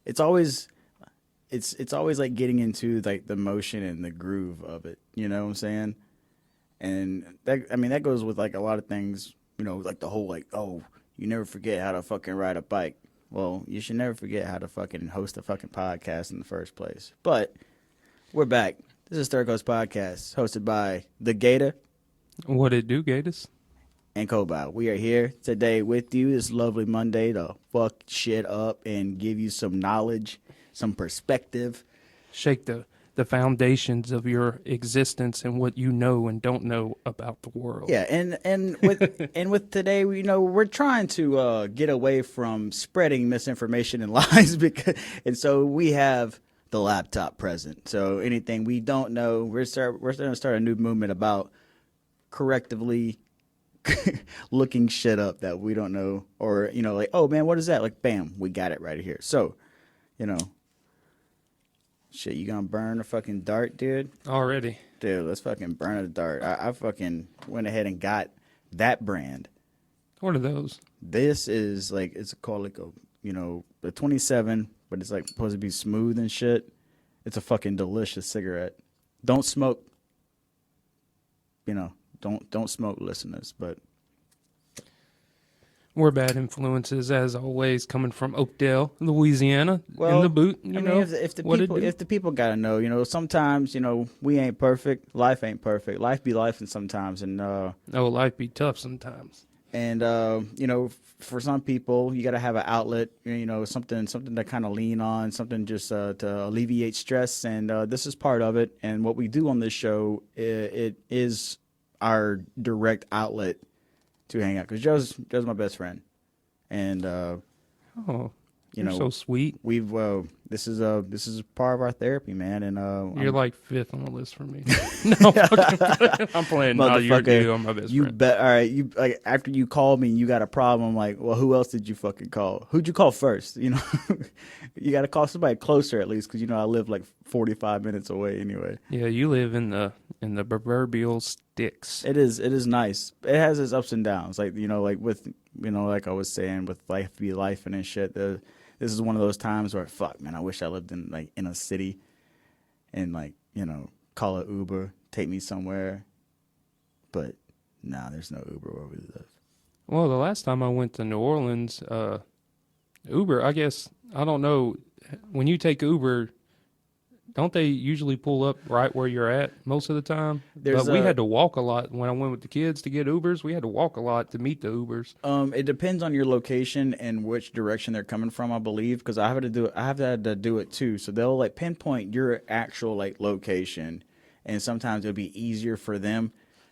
it's always it's always like getting into like the motion and the groove of it. You know what I'm saying? And that goes with like a lot of things. You know, like the whole like, oh, you never forget how to fucking ride a bike. Well, you should never forget how to fucking host a fucking podcast in the first place. But we're back. This is Third Coast Podcast, hosted by The Gator. What it do, Gators? And Kobow. We are here today with you this lovely Monday to fuck shit up and give you some knowledge, some perspective. Shake the foundations of your existence and what you know and don't know about the world. Yeah, and with today, we're trying to get away from spreading misinformation and lies and so we have the laptop present. So anything we don't know, we're going to start a new movement about correctively looking shit up that we don't know, or like, oh man, what is that? Like, bam, we got it right here. So, shit, you gonna burn a fucking dart, dude? Already. Dude, let's fucking burn a dart. I fucking went ahead and got that brand. What are those? This is like, it's called like a 27, but it's like supposed to be smooth and shit. It's a fucking delicious cigarette. Don't smoke. Don't smoke, listeners, but we're bad influences, as always, coming from Oakdale, Louisiana, in the boot. If the people gotta know, sometimes we ain't perfect. Life ain't perfect. Life be life, and sometimes, and life be tough sometimes. And for some people, you gotta have an outlet. Something to kind of lean on, something just to alleviate stress, and this is part of it. And what we do on this show, it is our direct outlet to hang out, because Joe's my best friend, and you're so sweet. We've this is part of our therapy, man, and you're like fifth on the list for me. No, I'm playing. No, you're my best friend. Bet. All right, you like after you called me, and you got a problem. Like, well, who else did you fucking call? Who'd you call first? You got to call somebody closer at least, because I live like 45 minutes away anyway. Yeah, you live in the proverbial sticks. It is nice. It has its ups and downs. Like like with like I was saying, with life be life and shit. This is one of those times where, fuck, man, I wish I lived in a city, and call an Uber, take me somewhere. But nah, there's no Uber where we live. Well, the last time I went to New Orleans, Uber, I guess, I don't know, when you take Uber, don't they usually pull up right where you're at most of the time? But we had to walk a lot. When I went with the kids to get Ubers, we had to walk a lot to meet the Ubers. It depends on your location and which direction they're coming from, I believe, because I have to do it too. So they'll like pinpoint your actual like location, and sometimes it'll be easier for them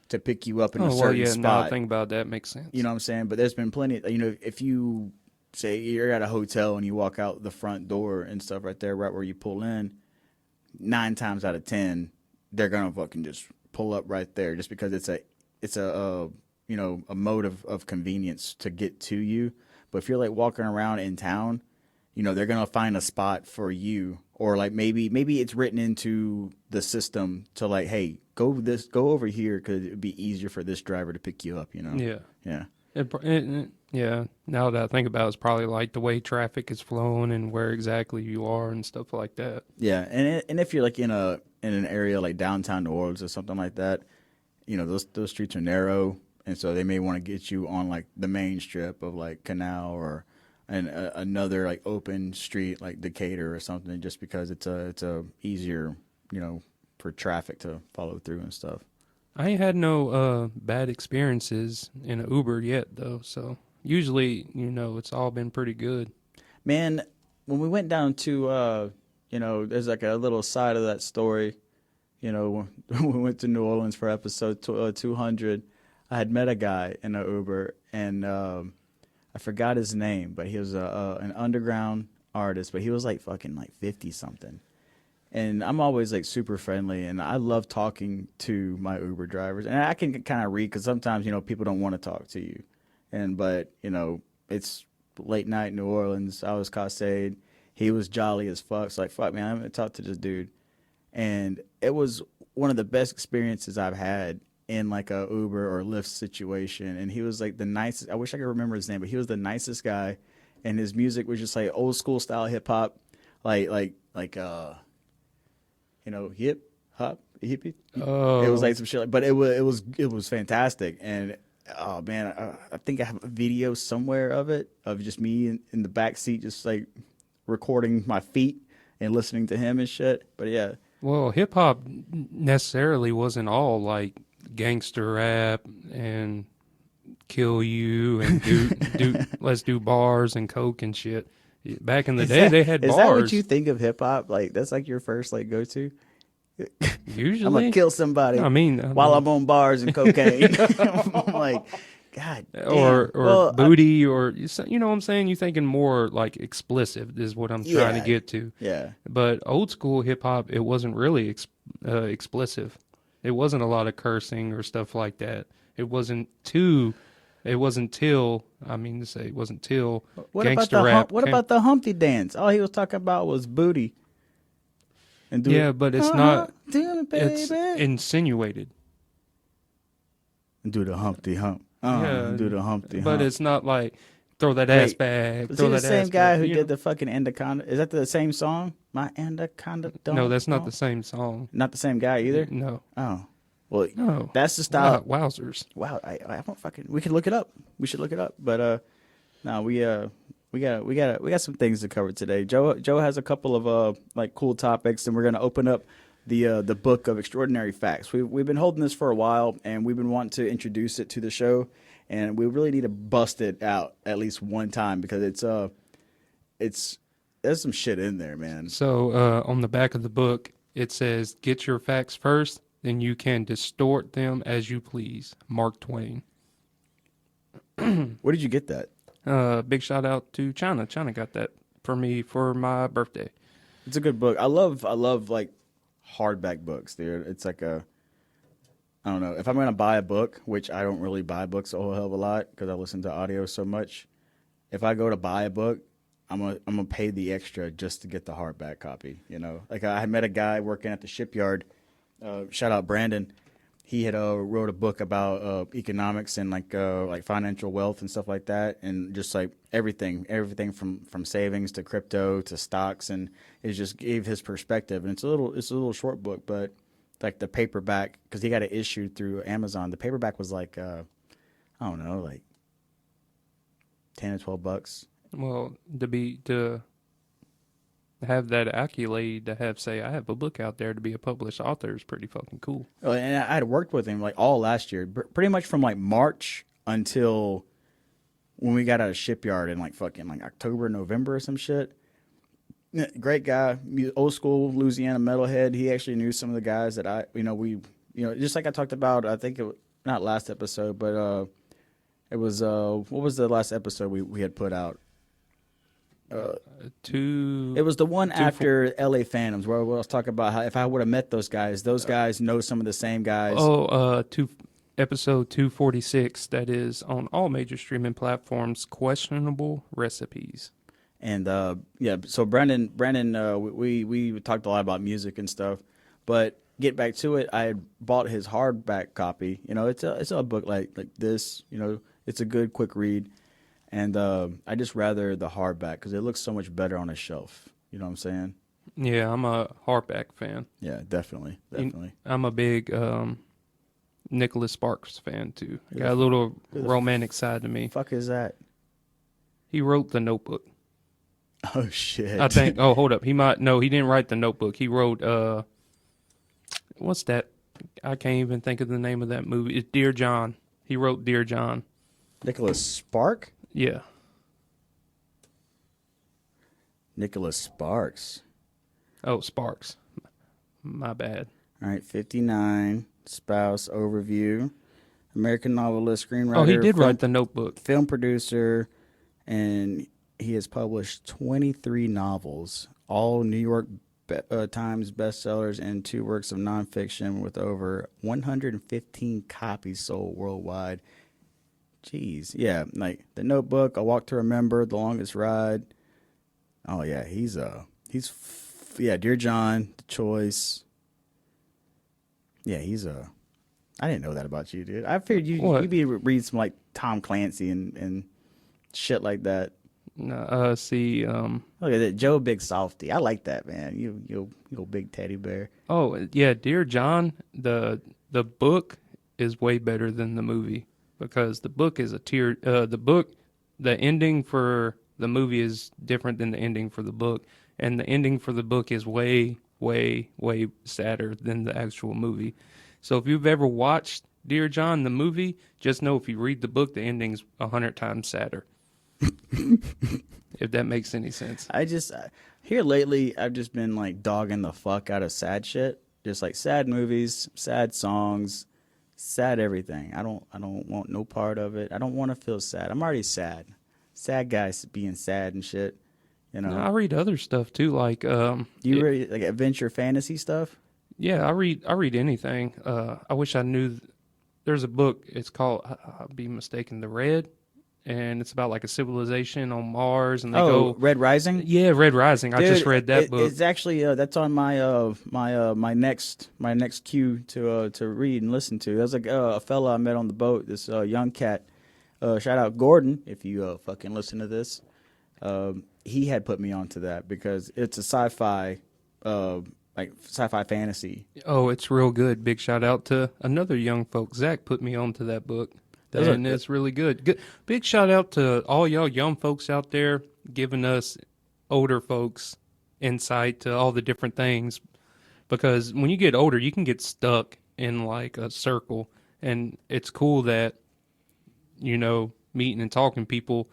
to pick you up in a certain spot. Now I think about that, makes sense. You know what I'm saying? But there's been plenty, if you say you're at a hotel and you walk out the front door and stuff right there, right where you pull in, 9 times out of 10, they're gonna fucking just pull up right there, just because it's a mode of convenience to get to you. But if you're like walking around in town, they're gonna find a spot for you, or like maybe it's written into the system to like, hey, go over here, because it'd be easier for this driver to pick you up. Yeah. Yeah. Now that I think about it, it's probably like the way traffic is flowing and where exactly you are and stuff like that. Yeah, and if you're like in an area like downtown New Orleans or something like that, those streets are narrow, and so they may want to get you on like the main strip of like Canal, or another like open street like Decatur or something, just because it's a easier for traffic to follow through and stuff. I ain't had no bad experiences in an Uber yet, though, so usually, it's all been pretty good. Man, when we went down to, there's like a little side of that story, when we went to New Orleans for episode 200, I had met a guy in an Uber, and I forgot his name, but he was an underground artist, but he was like fucking like 50-something. And I'm always like super friendly, and I love talking to my Uber drivers. And I can kind of read, because sometimes, people don't want to talk to you. But it's late night New Orleans. I was Cascade. He was jolly as fuck. So like, fuck, man, I'm going to talk to this dude. And it was one of the best experiences I've had in like a Uber or Lyft situation. And he was like the nicest. I wish I could remember his name, but he was the nicest guy. And his music was just like old school style hip hop. hip hop hippie. Oh, It was like some shit, but it was fantastic. And oh man, I think I have a video somewhere of it, of just me in the back seat, just like recording my feet and listening to him and shit. But yeah, well, hip hop necessarily wasn't all like gangster rap and kill you and let's do bars and coke and shit. Back in the day, they had is that what bars. you think of hip hop? Like that's like your first like go to? I'm gonna Usually, kill somebody I mean, while I'm on bars and cocaine. I'm like, God damn. or Well, booty, or you know what I'm saying. You thinking more like explicit is what I'm trying to Yeah. get to. yeah. But old school hip hop, it wasn't really explicit. It wasn't a lot of cursing or stuff like that. It wasn't till it wasn't till What about gangster rap. What about the Humpty dance? All he was talking about was booty. And do Yeah, it. but it's not. Do it, It's baby. insinuated. And do the Humpty Hump. Yeah, Do the Humpty but Hump. it's not like throw that ass Wait, back. Was Throw he the that same ass guy back, who you did know? the fucking Anaconda? Is that the same song? My Anaconda don't. No, that's not the don't- same song. Not the same guy either. No, Oh, well, no. that's the style. Wow, wowzers. Wow, I don't fucking. We could look it up. We should look it up. But no, we got some things to cover today. Joe has a couple of like cool topics, and we're gonna open up the book of extraordinary facts. We've been holding this for a while, and we've been wanting to introduce it to the show, and we really need to bust it out at least one time because it's there's some shit in there, man. So on the back of the book, it says, "Get your facts first, then you can distort them as you please." Mark Twain. Where did you get that? Big shout out to China. China got that for me for my birthday. It's a good book. I love like hardback books, dude. It's like I don't know. If I'm gonna buy a book, which I don't really buy books a whole hell of a lot because I listen to audio so much. If I go to buy a book, I'm gonna pay the extra just to get the hardback copy. You know, like I had met a guy working at the shipyard. Shout out Brandon. He had wrote a book about economics and like financial wealth and stuff like that, and just like everything from savings to crypto to stocks, and it just gave his perspective. And it's a little short book, but like the paperback, because he got it issued through Amazon. The paperback was like I don't know, like $10 or $12. Well, to have that accolade, to have say I have a book out there to be a published author is pretty fucking cool. And I had worked with him like all last year, pretty much from like March until when we got out of shipyard in like fucking like October, November or some shit. Great guy, old school Louisiana metalhead. He actually knew some of the guys that just like I talked about. I think not last episode, but it was what was the last episode we had put out? It was the one after LA Phantoms where I was talking about how if I would have met those guys know some of the same guys. Episode 246, that is on all major streaming platforms, Questionable Recipes. And so Brandon, we talked a lot about music and stuff, but get back to it. I had bought his hardback copy. You know, it's a book like this. You know, it's a good quick read, and I just rather the hardback because it looks so much better on a shelf. You know what I'm saying? Yeah, I'm a hardback fan. Yeah, definitely. I'm a big Nicholas Sparks fan too. Got a little romantic side to me. Fuck is that? He wrote The Notebook. Oh shit! I think. Oh, hold up. He didn't write The Notebook. He wrote what's that? I can't even think of the name of that movie. It's Dear John. He wrote Dear John. Nicholas Spark? Yeah. Nicholas Sparks. Oh, Sparks. My bad. All right, 59. Spouse overview. American novelist, screenwriter. Oh, he did write The Notebook. Film producer, and he has published 23 novels, all New York Times bestsellers, and 2 works of nonfiction with over 115 copies sold worldwide. Jeez, yeah, like The Notebook, A Walk to Remember, The Longest Ride. Oh yeah, he's Dear John, The Choice. Yeah, I didn't know that about you, dude. I figured you'd be read some like Tom Clancy and shit like that. See. Look at that, Joe Big Softy. I like that, man. You big teddy bear. Oh yeah, Dear John. The book is way better than the movie because the book is a tier. The ending for the movie is different than the ending for the book, and the ending for the book is way, way, way sadder than the actual movie. So if you've ever watched Dear John, the movie, just know if you read the book, the ending's 100 times sadder. If that makes any sense. Here lately, I've just been like dogging the fuck out of sad shit. Just like sad movies, sad songs, sad everything. I don't want no part of it. I don't want to feel sad. I'm already sad. Sad guys being sad and shit. You know. No, I read other stuff too, like You read like adventure fantasy stuff? yeah, I read anything. I wish I knew. There's a book. It's called. I'll be mistaken. The Red, and it's about like a civilization on Mars, and they go. Red Rising. Yeah, Red Rising. I just read that book. It's actually that's on my next queue to read and listen to. There's like a fella I met on the boat. This young cat. Shout out Gordon if you fucking listen to this. He had put me onto that because it's a sci-fi. Like sci-fi fantasy. Oh, it's real good. Big shout out to another young folk. Zach put me onto that book, and it's really good. Big shout out to all y'all young folks out there giving us older folks insight to all the different things. Because when you get older, you can get stuck in like a circle, and it's cool that meeting and talking to people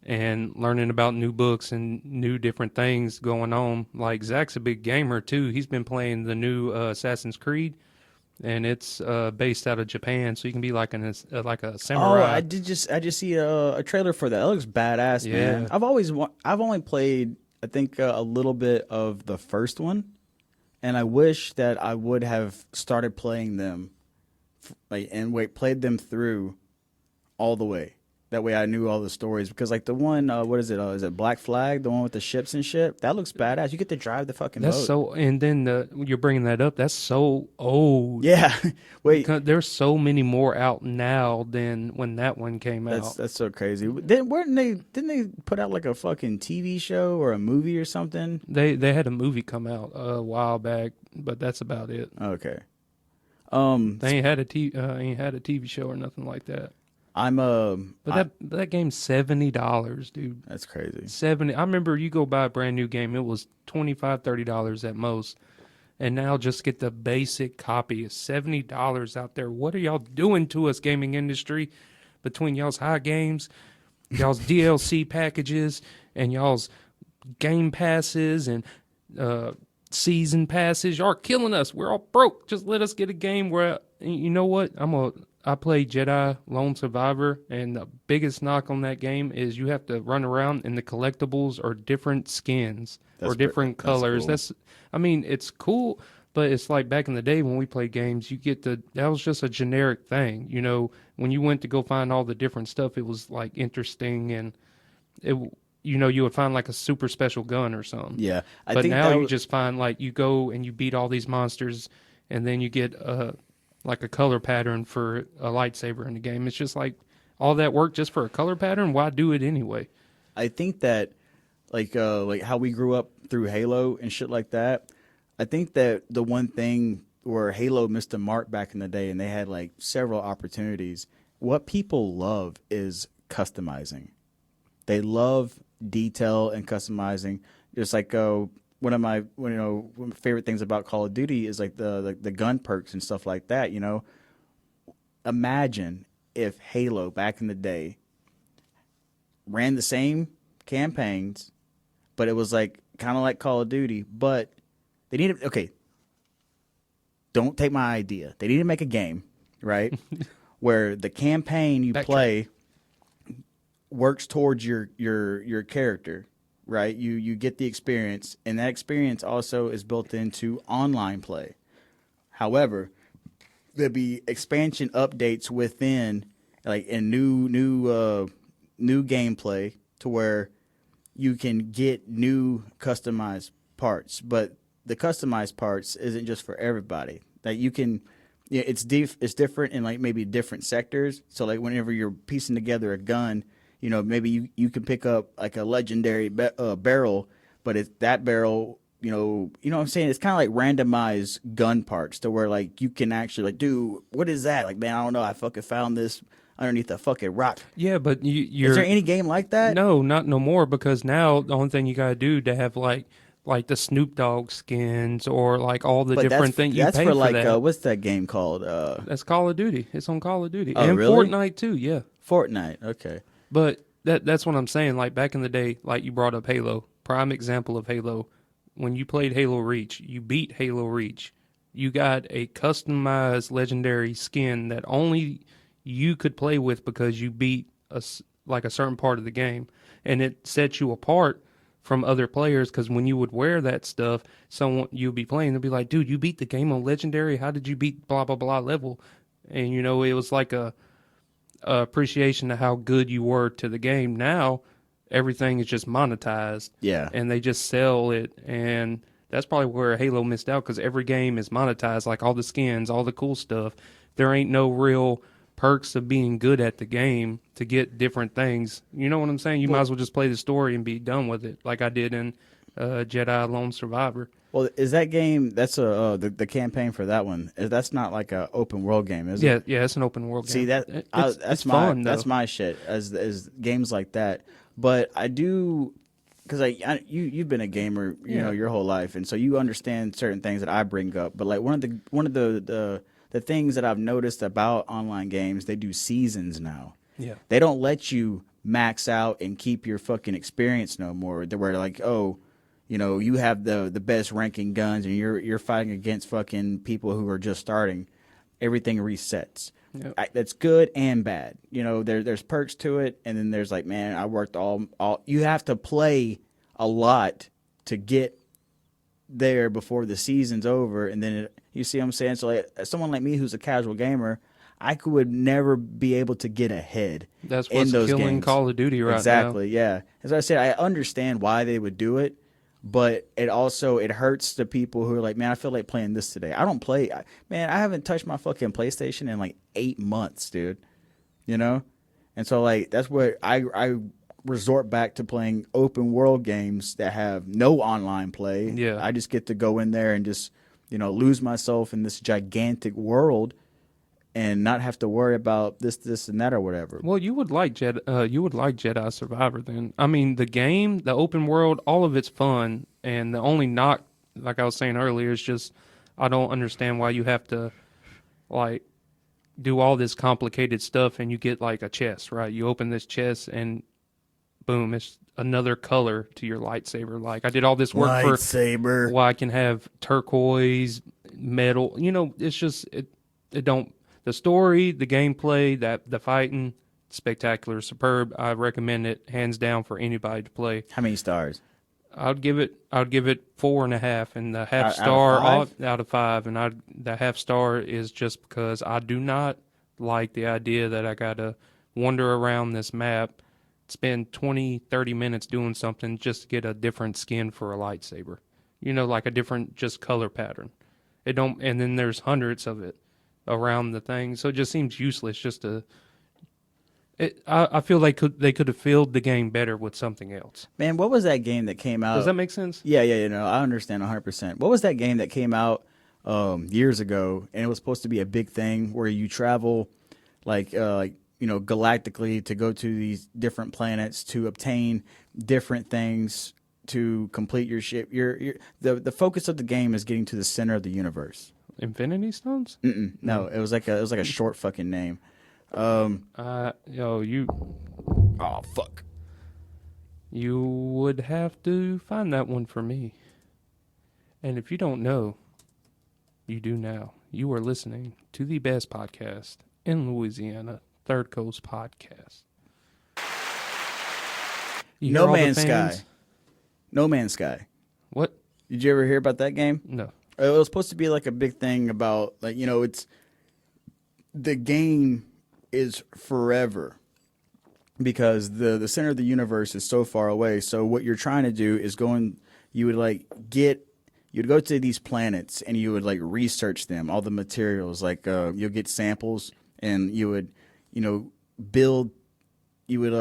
and learning about new books and new different things going on. Like Zach's a big gamer too. He's been playing the new Assassin's Creed, and it's based out of Japan, so you can be like a samurai. Oh, I just see a trailer for that. That looks badass, man. I've only played I think a little bit of the first one, and I wish that I would have started playing them, played them through all the way. That way I knew all the stories because like the one, what is it? Is it Black Flag? The one with the ships and shit? That looks badass. You get to drive the fucking boat. And then you're bringing that up. That's so old. Yeah. Wait. Because there's so many more out now than when that one came out. That's so crazy. Didn't they put out like a fucking TV show or a movie or something? They had a movie come out a while back, but that's about it. Okay. They ain't had a TV show or nothing like that. That game's $70, dude. That's crazy. 70. I remember you go buy a brand new game, it was $25-$30 at most, and now just get the basic copy is $70 out there. What are y'all doing to us, gaming industry? Between y'all's high games, y'all's DLC packages, and y'all's game passes and season passes, y'all are killing us. We're all broke. Just let us get a game where you know what? I played Jedi Lone Survivor, and the biggest knock on that game is you have to run around and the collectibles are different skins or different colors. That's cool. It's cool, but it's like back in the day when we played games, that was just a generic thing. When you went to go find all the different stuff, it was like interesting, and you would find like a super special gun or something. Yeah. But now you just find like you go and you beat all these monsters, and then you get like a color pattern for a lightsaber in the game. It's just like all that work just for a color pattern. Why do it anyway? I think that like how we grew up through Halo and shit like that. I think that the one thing where Halo missed a mark back in the day, and they had like several opportunities. What people love is customizing. They love detail and customizing. Just like one of my favorite things about Call of Duty is like the gun perks and stuff like that. Imagine if Halo back in the day ran the same campaigns, but it was like kind of like Call of Duty, but they needed don't take my idea. They need to make a game, right? Where the campaign you play works towards your character. Right, you get the experience, and that experience also is built into online play. However, there'll be expansion updates within, like in new gameplay, to where you can get new customized parts. But the customized parts isn't just for everybody. Like you can, it's different in like maybe different sectors. So like whenever you're piecing together a gun, maybe you can pick up like a legendary barrel, but it's that barrel. What I'm saying? It's kind of like randomized gun parts to where like you can actually like, dude, what is that? Like, man, I don't know. I fucking found this underneath a fucking rock. Yeah, but you're Is there any game like that? no, not no more because now the only thing you gotta do to have like the Snoop Dogg skins or like all the But different things you that's pay for like that. what's that game called? That's Call of Duty. It's on Call of Duty Oh, and really? Fortnite too. Yeah, Fortnite. Okay. but that's what I'm saying. Like back in the day, like you brought up Halo, prime example of Halo. When you played Halo Reach, you beat Halo Reach. You got a customized legendary skin that only you could play with because you beat like a certain part of the game, and it sets you apart from other players because when you would wear that stuff, someone you'd be playing, they'd be like, "Dude, you beat the game on legendary. How did you beat blah blah blah level?" And it was like a appreciation of how good you were to the game. Now everything is just monetized. Yeah. And they just sell it. And that's probably where Halo missed out because every game is monetized, like all the skins, all the cool stuff. There ain't no real perks of being good at the game to get different things. You know what I'm saying? You might as well just play the story and be done with it, like I did in Jedi Lone Survivor. Well, is that game? That's the campaign for that one. That's not like a open world game, is it? Yeah, it's an open world See game. that's my fun, that's though. my shit as games like that. But I do because you've been a gamer, your whole life, and so you understand certain things that I bring up. But like one of the things that I've noticed about online games, they do seasons now. Yeah. They don't let you max out and keep your fucking experience no more. They were like, oh, you have the best ranking guns and you're fighting against fucking people who are just starting. Everything resets. Yep. That's good and bad. There's perks to it, and then there's like, man, I worked all. You have to play a lot to get there before the season's over, and then you see what I'm saying. So like, someone like me who's a casual gamer, I would never be able to get ahead. That's in what's those killing games. Call of Duty right now. Exactly. Yeah. As I said, I understand why they would do it. But it hurts the people who are like, man, I feel like playing this today. I don't play. Man, I haven't touched my fucking PlayStation in like 8 months, dude. And so like that's what I resort back to playing open world games that have no online play. Yeah. I just get to go in there and just lose myself in this gigantic world and not have to worry about this, and that or whatever. Well, you would like Jedi Survivor then. I mean, the game, the open world, all of it's fun, and the only knock, like I was saying earlier, is just I don't understand why you have to like do all this complicated stuff and you get like a chest, right? You open this chest and boom, it's another color to your lightsaber. Like I did all this work Lightsaber. for why I can have turquoise, metal. It's just it don't. The story, the gameplay, the fighting, spectacular, superb. I recommend it hands down for anybody to play. How many stars? I'd give it 4.5, and the half Out of star five? out of 5, and the half star is just because I do not like the idea that I gotta wander around this map, spend 20, 30 minutes doing something just to get a different skin for a lightsaber. Like a different just color pattern. And then there's hundreds of it around the thing, so it just seems useless. I feel they could have filled the game better with something else. Man, what was that game that came out? Does that make sense? Yeah, I understand 100%. What was that game that came out years ago, and it was supposed to be a big thing where you travel galactically to go to these different planets to obtain different things to complete your ship. The focus of the game is getting to the center of the universe. Infinity Stones? No, it was like a short fucking name. You Oh fuck. You would have to find that one for me. And if you don't know, you do now. You are listening to the best podcast in Louisiana, Third Coast Podcast. You hear No all the Man's Sky. fans? No Man's Sky. What? Did you ever hear about that game? No. It was supposed to be like a big thing about it's the game is forever because the center of the universe is so far away. So what you're trying to do is you'd go to these planets and you would like research them, all the materials, like you'll get samples and you would, build, you would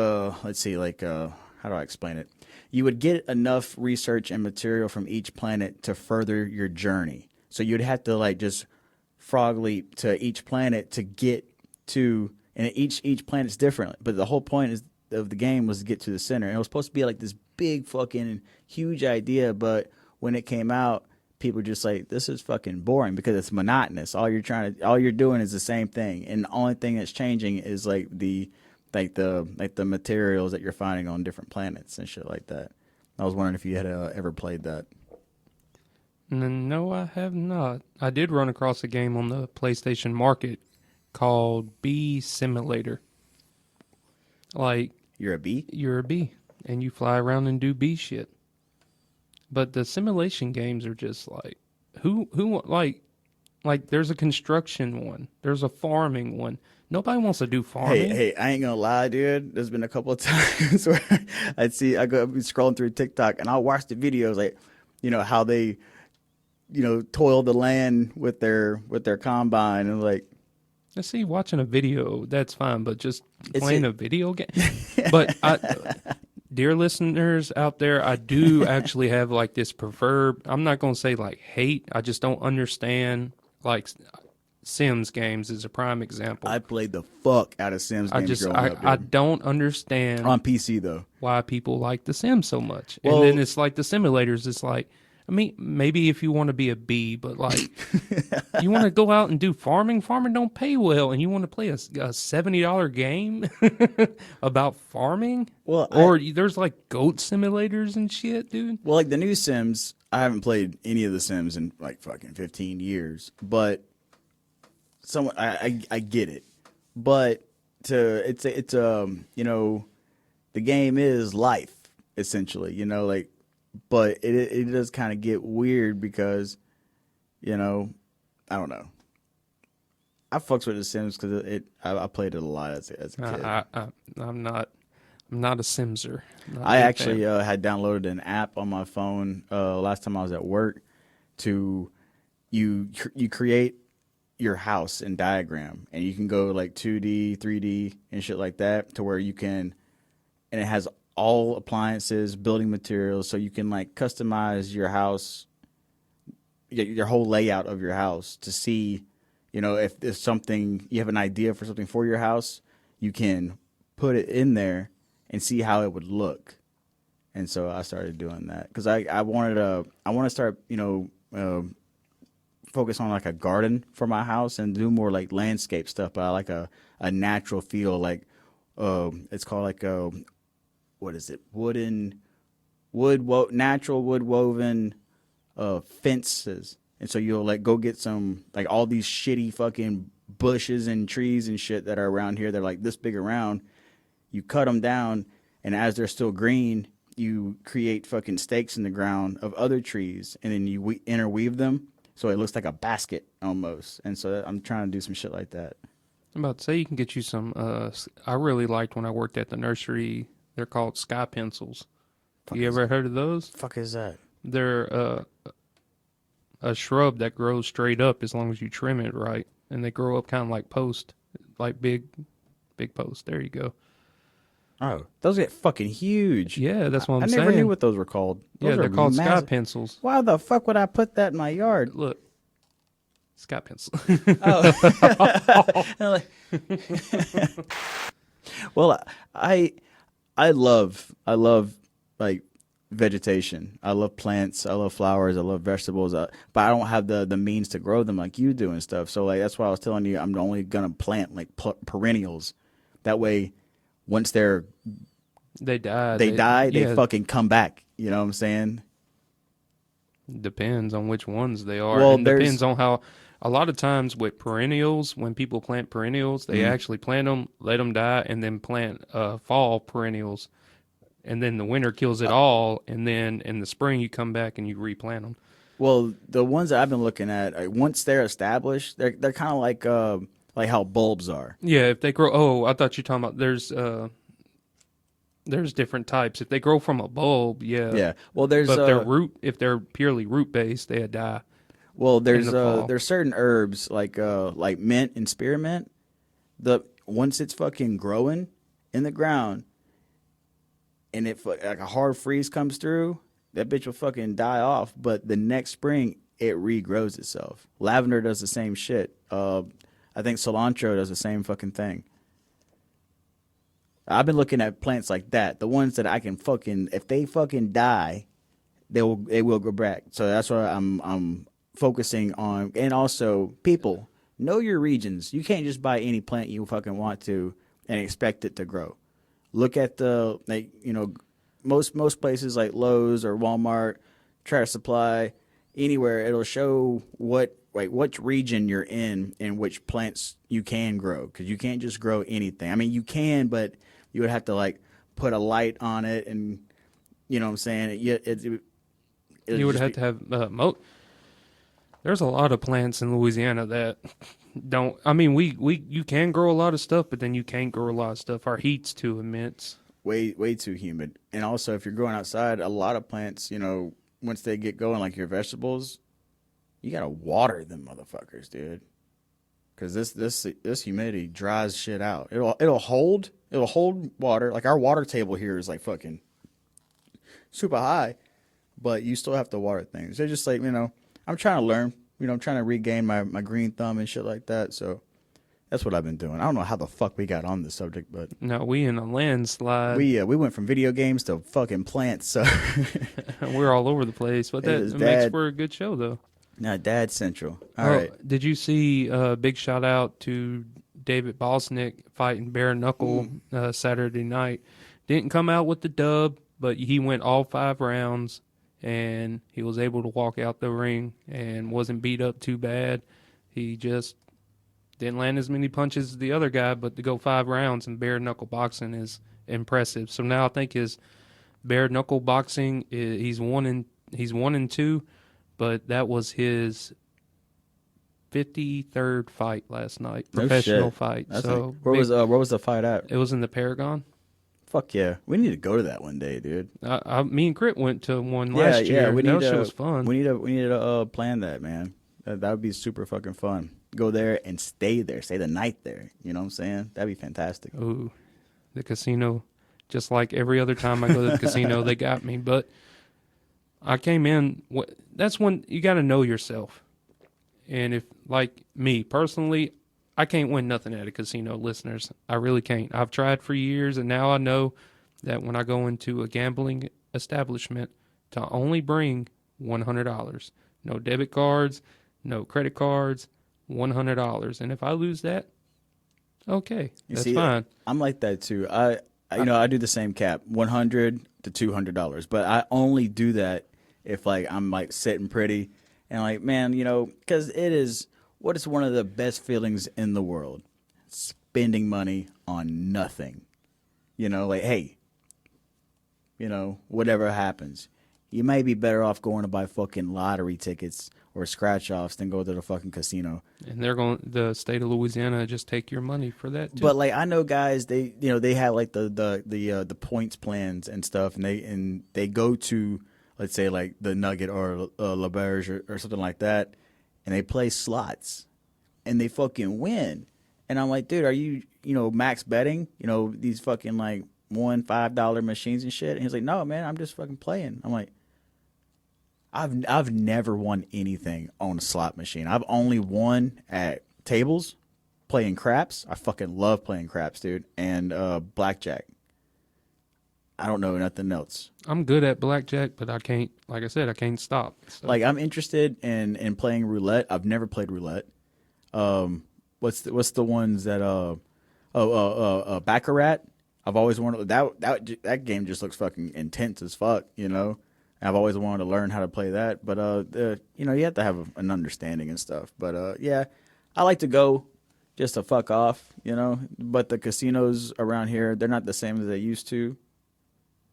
let's see, like how do I explain it? You would get enough research and material from each planet to further your journey. So you'd have to like just frog leap to each planet to get to, and each planet's different. But the whole point is of the game was to get to the center. And it was supposed to be like this big fucking huge idea, but when it came out, people were just like, this is fucking boring because it's monotonous. All you're doing is the same thing, and the only thing that's changing is like the materials that you're finding on different planets and shit like that. I was wondering if you had ever played that. No, I have not. I did run across a game on the PlayStation Market called Bee Simulator. Like, You're a bee? you're a bee, and you fly around and do bee shit. But the simulation games are just like, who like there's a construction one, there's a farming one. Nobody wants to do farming. Hey, I ain't gonna lie, dude. There's been a couple of times where I be scrolling through TikTok and I'll watch the videos, like, how they, toil the land with their combine, and like, I see, watching a video, that's fine, but just playing a video game. But dear listeners out there, I do actually have like this preferred, I'm not going to say like hate, I just don't understand, like Sims games is a prime example. I played the fuck out of Sims games growing up, dude. I don't understand on PC though why people like the Sims so much. Well, and then it's like the simulators, it's like, I mean, maybe if you want to be a bee, but like, you want to go out and do farming. Farming don't pay well, and you want to play a $70 game about farming. Well, there's like goat simulators and shit, dude. Well, like the new Sims, I haven't played any of the Sims in like fucking 15 years, but I get it. But the game is life essentially, like. But it does kind of get weird because, I don't know. I fucks with The Sims because I played it a lot as a kid. I'm not a Simser. I actually had downloaded an app on my phone last time I was at work to you create your house in diagram, and you can go like 2D, 3D and shit like that to where you can, and it has all appliances, building materials, so you can like customize your house, your whole layout of your house to see, if there's something, you have an idea for something for your house, you can put it in there and see how it would look. And so I started doing that because I want to start, focus on like a garden for my house and do more like landscape stuff, but I like a natural feel, like it's called like what is it? Natural wood woven fences. And so you'll like go get some, like all these shitty fucking bushes and trees and shit that are around here. They're like this big around. You cut them down, and as they're still green, you create fucking stakes in the ground of other trees, and then you interweave them so it looks like a basket almost. And so I'm trying to do some shit like that. I'm about to say you can get you some. I really liked when I worked at the nursery. They're called sky pencils. You ever heard of those? Fuck is that? They're a shrub that grows straight up as long as you trim it right, and they grow up kind of like post, like big post. There you go. Oh, those get fucking huge. Yeah, that's what I'm saying. I never knew what those were called. Yeah, they're called sky pencils. Why the fuck would I put that in my yard? Look, sky pencil. Oh. Well, I love like vegetation. I love plants. I love flowers. I love vegetables. But I don't have the means to grow them like you do and stuff. So like that's why I was telling you I'm only gonna plant like perennials. That way, once they die, they fucking come back. You know what I'm saying? Depends on which ones they are. Well, and depends on how. A lot of times with perennials, when people plant perennials, they actually plant them, let them die, and then plant fall perennials. And then the winter kills it all, and then in the spring you come back and you replant them. Well, the ones that I've been looking at, once they're established, they're kind of like how bulbs are. Yeah, if they grow. Oh, I thought you were talking about there's different types. If they grow from a bulb, yeah. Yeah. Well, there's but if they're purely root based, they die. Well, there's certain herbs like mint and spearmint. Once it's fucking growing, in the ground, and if like a hard freeze comes through, that bitch will fucking die off. But the next spring, it regrows itself. Lavender does the same shit. I think cilantro does the same fucking thing. I've been looking at plants like that. The ones that I can fucking, if they fucking die, they will go back. So that's what I'm focusing on. And also, people, know your regions. You can't just buy any plant you fucking want to and expect it to grow. Look at the, like, you know, most places like Lowe's or Walmart, Tractor Supply, anywhere, it'll show which region you're in and which plants you can grow, because you can't just grow anything. I mean, you can, but you would have to like put a light on it, and you know what I'm saying. You would have to have There's a lot of plants in Louisiana that don't. I mean, you can grow a lot of stuff, but then you can't grow a lot of stuff. Our heat's too immense. Way too humid. And also, if you're growing outside, a lot of plants, you know, once they get going, like your vegetables, you gotta water them motherfuckers, dude. Because this humidity dries shit out. It'll hold water. Like our water table here is like fucking super high, but you still have to water things. They're just like, you know, I'm trying to learn. You know, I'm trying to regain my green thumb and shit like that. So that's what I've been doing. I don't know how the fuck we got on this subject, but no, we in a landslide. We went from video games to fucking plants. So we're all over the place. But that makes for a good show, though. No, Dad Central. All right. Did you see big shout out to David Bosnick fighting bare knuckle Saturday night? Didn't come out with the dub, but he went all 5 rounds, and he was able to walk out the ring and wasn't beat up too bad. He just didn't land as many punches as the other guy, but to go 5 rounds in bare knuckle boxing is impressive. So now I think his bare knuckle boxing he's 1-2. But that was his 53rd fight last night, professional fight. That's so where was the fight at? It was in the Paragon. Fuck yeah, we need to go to that one day, dude. Me and Crit went to one last year. That shit was fun. We need to plan that, man. That would be super fucking fun. Go there and stay the night there. You know what I'm saying? That'd be fantastic. Ooh, the casino, just like every other time I go to the casino, they got me, but. I came in, that's when you got to know yourself. And if, like me, personally, I can't win nothing at a casino, listeners. I really can't. I've tried for years, and now I know that when I go into a gambling establishment, to only bring $100. No debit cards, no credit cards, $100. And if I lose that, okay, that's fine. I'm like that too. I do the same cap, $100 to $200, but I only do that if like I'm like sitting pretty and like, man, you know, because it is what is one of the best feelings in the world, spending money on nothing. You know, like, hey, you know, whatever happens, you may be better off going to buy fucking lottery tickets or scratch offs than go to the fucking casino. And the state of Louisiana just take your money for that too. But like I know guys, they have like the points plans and stuff, and they go to, let's say, like the Nugget or La Berge or something like that, and they play slots, and they fucking win. And I'm like, dude, are you max betting? You know, these fucking like $5 machines and shit. And he's like, no, man, I'm just fucking playing. I'm like, I've never won anything on a slot machine. I've only won at tables, playing craps. I fucking love playing craps, dude, and blackjack. I don't know nothing else. I'm good at blackjack, but I can't. Like I said, I can't stop. So. Like I'm interested in playing roulette. I've never played roulette. What's the ones that Baccarat? I've always wanted that game. Just looks fucking intense as fuck, you know. I've always wanted to learn how to play that, but you have to have an understanding and stuff. But yeah, I like to go just to fuck off, you know. But the casinos around here, they're not the same as they used to,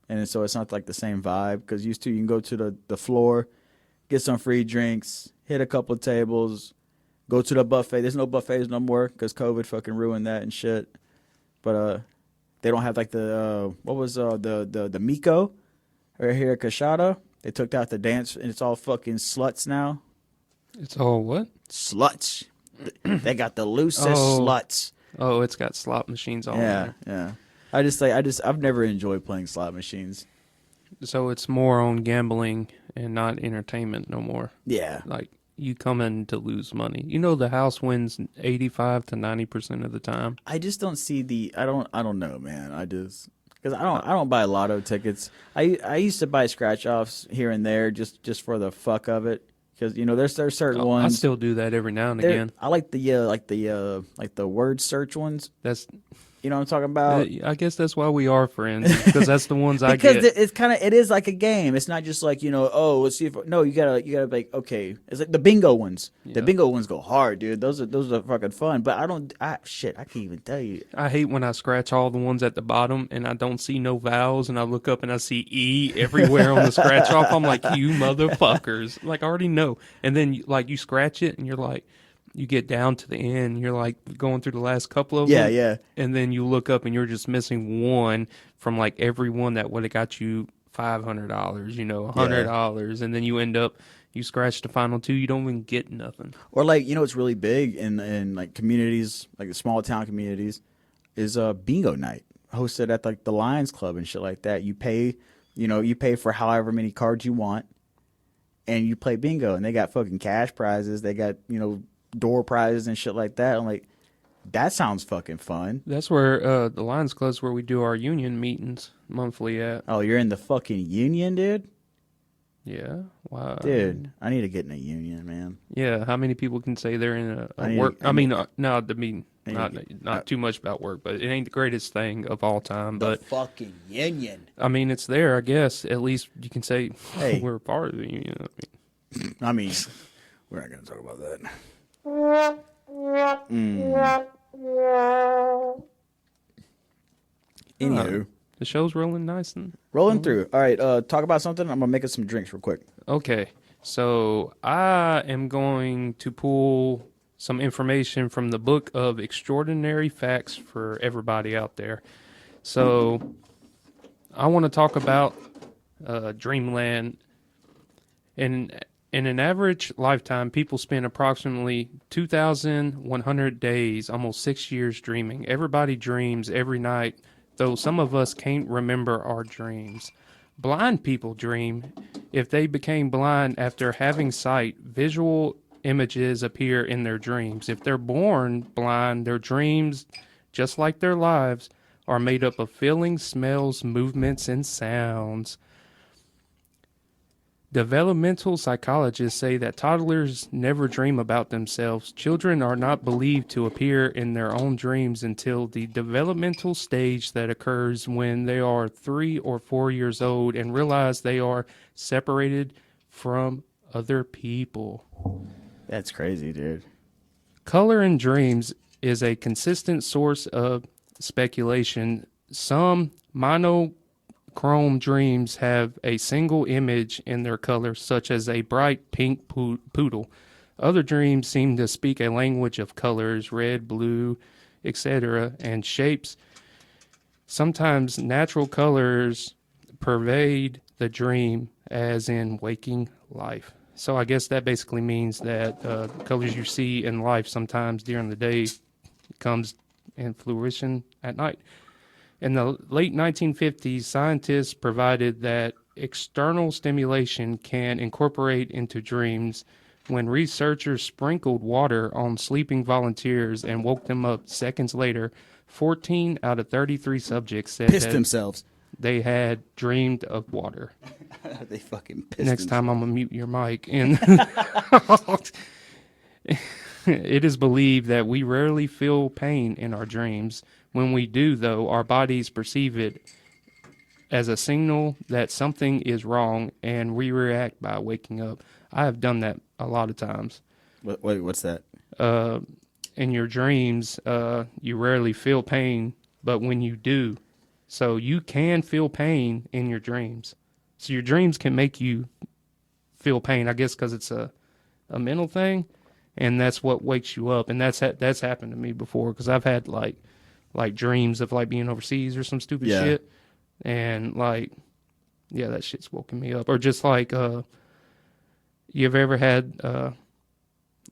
and so it's not like the same vibe. Because used to, you can go to the floor, get some free drinks, hit a couple of tables, go to the buffet. There's no buffets no more because COVID fucking ruined that and shit. But they don't have like the the Miko. Right here at Kashada, they took out the dance, and it's all fucking sluts now. It's all what? Sluts. They got the loosest sluts. Oh, it's got slot machines all in there. Yeah. I've never enjoyed playing slot machines. So it's more on gambling and not entertainment no more. Yeah. Like you come in to lose money. You know the house wins 85 to 90% of the time. I just don't see I don't know, man. Because I don't buy lotto tickets. I used to buy scratch offs here and there just for the fuck of it. Because there's certain I ones. still do that every now and again. I like the word search ones. That's You know what I'm talking about? I guess that's why we are friends, because that's the ones I Because get. it is like a game. It's not just like oh, let's see if no, you gotta be like, okay. It's like the bingo ones. Yeah. The bingo ones go hard, dude. Those are fucking fun. But I can't even tell you. I hate when I scratch all the ones at the bottom and I don't see no vowels, and I look up and I see E everywhere on the scratch off. I'm like, you motherfuckers. Like, I already know. And then you scratch it and you're like, you get down to the end, you're like going through the last couple of them. Yeah. And then you look up and you're just missing one from like every one that would have got you $500, $100. And then you end up, you scratch the final two, you don't even get nothing. Or like, it's really big in like communities, like the small town communities, is bingo night hosted at like the Lions Club and shit like that. You pay for however many cards you want, and you play bingo, and they got fucking cash prizes. They got door prizes and shit like that. I'm like, that sounds fucking fun. That's where the Lions Club's where we do our union meetings monthly at. Oh, you're in the fucking union, dude? Yeah. Wow. Dude, I need to get in a union, man. Yeah. How many people can say they're in a work? Not too much about work, but it ain't the greatest thing of all time. But fucking union. I mean, it's there, I guess. At least you can say, hey, we're a part of the union. I mean, we're not going to talk about that. Anywho. The show's rolling nice and rolling through. All right, talk about something. I'm gonna make us some drinks real quick. Okay, so I am going to pull some information from the book of extraordinary facts for everybody out there. So I want to talk about dreamland. In an average lifetime, people spend approximately 2,100 days, almost 6 years, dreaming. Everybody dreams every night, though some of us can't remember our dreams. Blind people dream. If they became blind after having sight, visual images appear in their dreams. If they're born blind, their dreams, just like their lives, are made up of feelings, smells, movements, and sounds. Developmental psychologists say that toddlers never dream about themselves. Children are not believed to appear in their own dreams until the developmental stage that occurs when they are 3 or 4 years old and realize they are separated from other people. That's crazy, dude. Color in dreams is a consistent source of speculation. Some monochrome dreams have a single image in their color, such as a bright pink poodle. Other dreams seem to speak a language of colors, red, blue, etc., and shapes. Sometimes natural colors pervade the dream, as in waking life. So I guess that basically means that colors you see in life sometimes during the day comes in fruition at night. In the late 1950s, scientists provided that external stimulation can incorporate into dreams. When researchers sprinkled water on sleeping volunteers and woke them up seconds later, 14 out of 33 subjects said pissed themselves. They had dreamed of water. They fucking pissed Next themselves. time I'm going to mute your mic. And it is believed that we rarely feel pain in our dreams. When we do, though, our bodies perceive it as a signal that something is wrong, and we react by waking up. I have done that a lot of times. Wait, what's that? In your dreams, you rarely feel pain, but when you do, so you can feel pain in your dreams. So your dreams can make you feel pain, I guess, because it's a mental thing, and that's what wakes you up. And that's happened to me before, because I've had like dreams of like being overseas or some stupid shit, and that shit's woken me up. Or just like you've ever had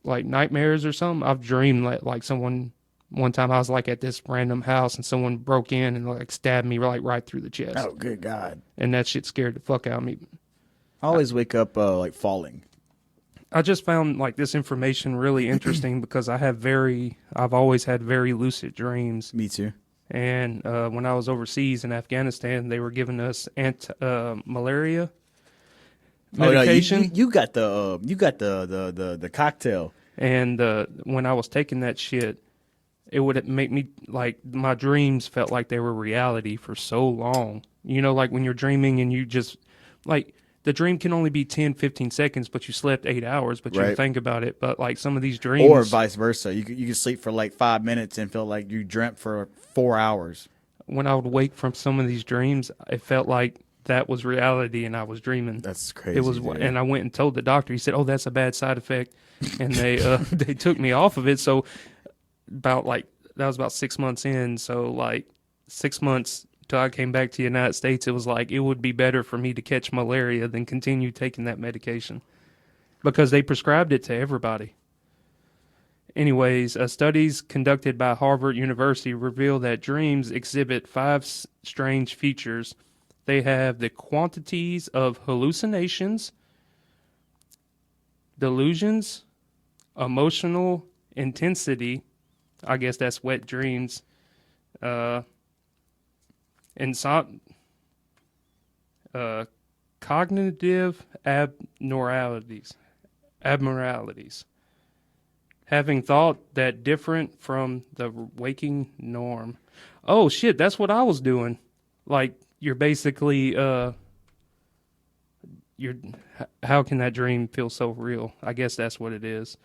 like nightmares or something? I've dreamed like someone One time I was like at this random house and someone broke in and like stabbed me like right through the chest. Oh, good God. And that shit scared the fuck out of me. I always wake up like falling. I just found like this information really interesting because I've always had very lucid dreams. Me too. And when I was overseas in Afghanistan, they were giving us malaria medication. Oh, no, you got the cocktail. And when I was taking that shit, it would make me like my dreams felt like they were reality for so long. You know, like when you're dreaming and you just like the dream can only be 10, 15 seconds, but you slept 8 hours, but you Right. think about it. But like some of these dreams, Or vice versa. You could sleep for like 5 minutes and feel like you dreamt for 4 hours. when I would wake from some of these dreams, it felt like that was reality and I was dreaming. That's crazy. It was, dude. and I went and told the doctor. He said, "Oh, that's a bad side effect," and they they took me off of it. So that was about 6 months in. So like 6 months till I came back to the United States, it was like it would be better for me to catch malaria than continue taking that medication because they prescribed it to everybody. Anyways, studies conducted by Harvard University reveal that dreams exhibit five strange features. They have the quantities of hallucinations, delusions, emotional intensity, I guess that's wet dreams, cognitive abnormalities, having thought that different from the waking norm. Oh shit, that's what I was doing. Like you're basically how can that dream feel so real? I guess that's what it is.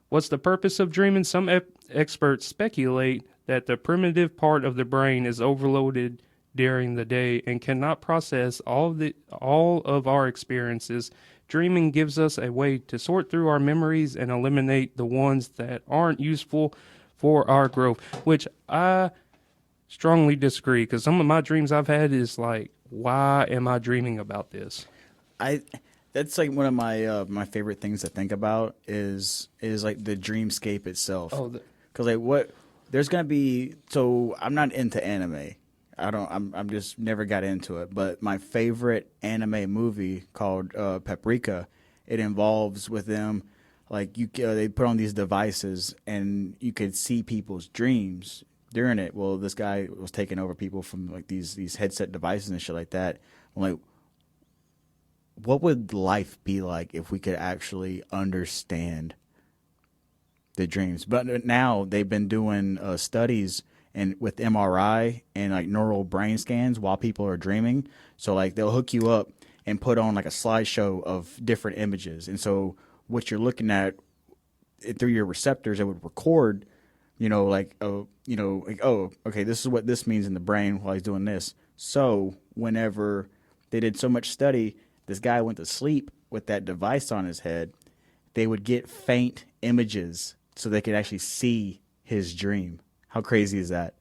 What's the purpose of dreaming? Some experts speculate that the primitive part of the brain is overloaded during the day and cannot process all of our experiences. Dreaming gives us a way to sort through our memories and eliminate the ones that aren't useful for our growth, which I strongly disagree, because some of my dreams I've had is like, why am I dreaming about this? That's like one of my favorite things to think about is like the dreamscape itself. Oh, because like what there's gonna be. So I'm not into anime. I'm just never got into it. But my favorite anime movie called Paprika, it involves with them like they put on these devices and you could see people's dreams during it. Well, this guy was taking over people from like these headset devices and shit like that. I'm like, what would life be like if we could actually understand the dreams? But now they've been doing studies and with MRI and like neural brain scans while people are dreaming. So like they'll hook you up and put on like a slideshow of different images. And so what you're looking at through your receptors, it would record, like, okay, this is what this means in the brain while he's doing this. So whenever they did so much study, this guy went to sleep with that device on his head, they would get faint images so they could actually see his dream. How crazy is that?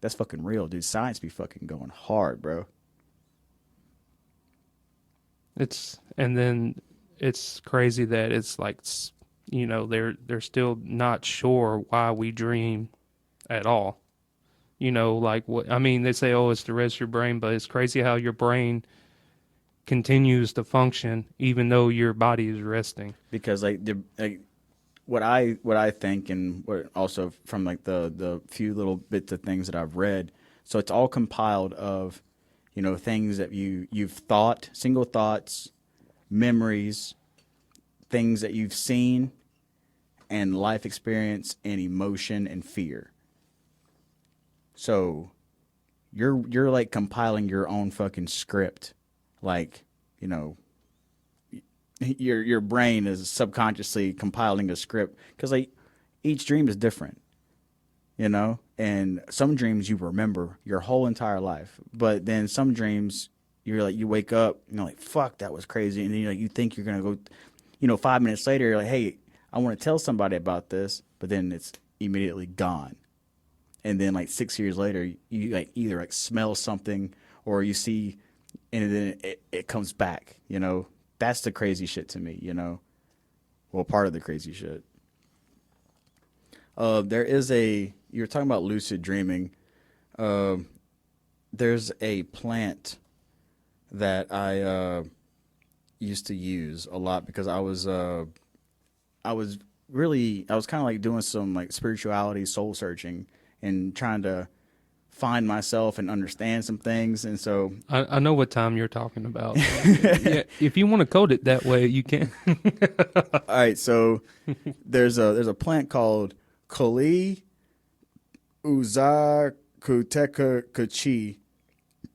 That's fucking real, dude. Science be fucking going hard, bro. It's crazy that it's like, they're still not sure why we dream at all. Like what I mean, they say, oh, it's to rest your brain, but it's crazy how your brain continues to function even though your body is resting. Because what I think, and what also from like the few little bits of things that I've read, so it's all compiled of, things that you've thought, single thoughts, memories, things that you've seen, and life experience and emotion and fear. So you're like compiling your own fucking script. Like, your brain is subconsciously compiling a script because like each dream is different, and some dreams you remember your whole entire life, but then some dreams you're like, you wake up and you're like, fuck, that was crazy, and then you think you're gonna go, 5 minutes later you're like, hey, I want to tell somebody about this, but then it's immediately gone. And then like 6 years later you like either like smell something or you see, and then it comes back. That's the crazy shit to me. Well, part of the crazy shit. There is a you were talking about lucid dreaming. Um, there's a plant that I used to use a lot because I was I was kind of like doing some like spirituality, soul searching, and trying to find myself and understand some things. And so, I know what time you're talking about. Yeah, if you want to code it that way, you can. all right, so there's a plant called Kali Uzakuteka Kachi.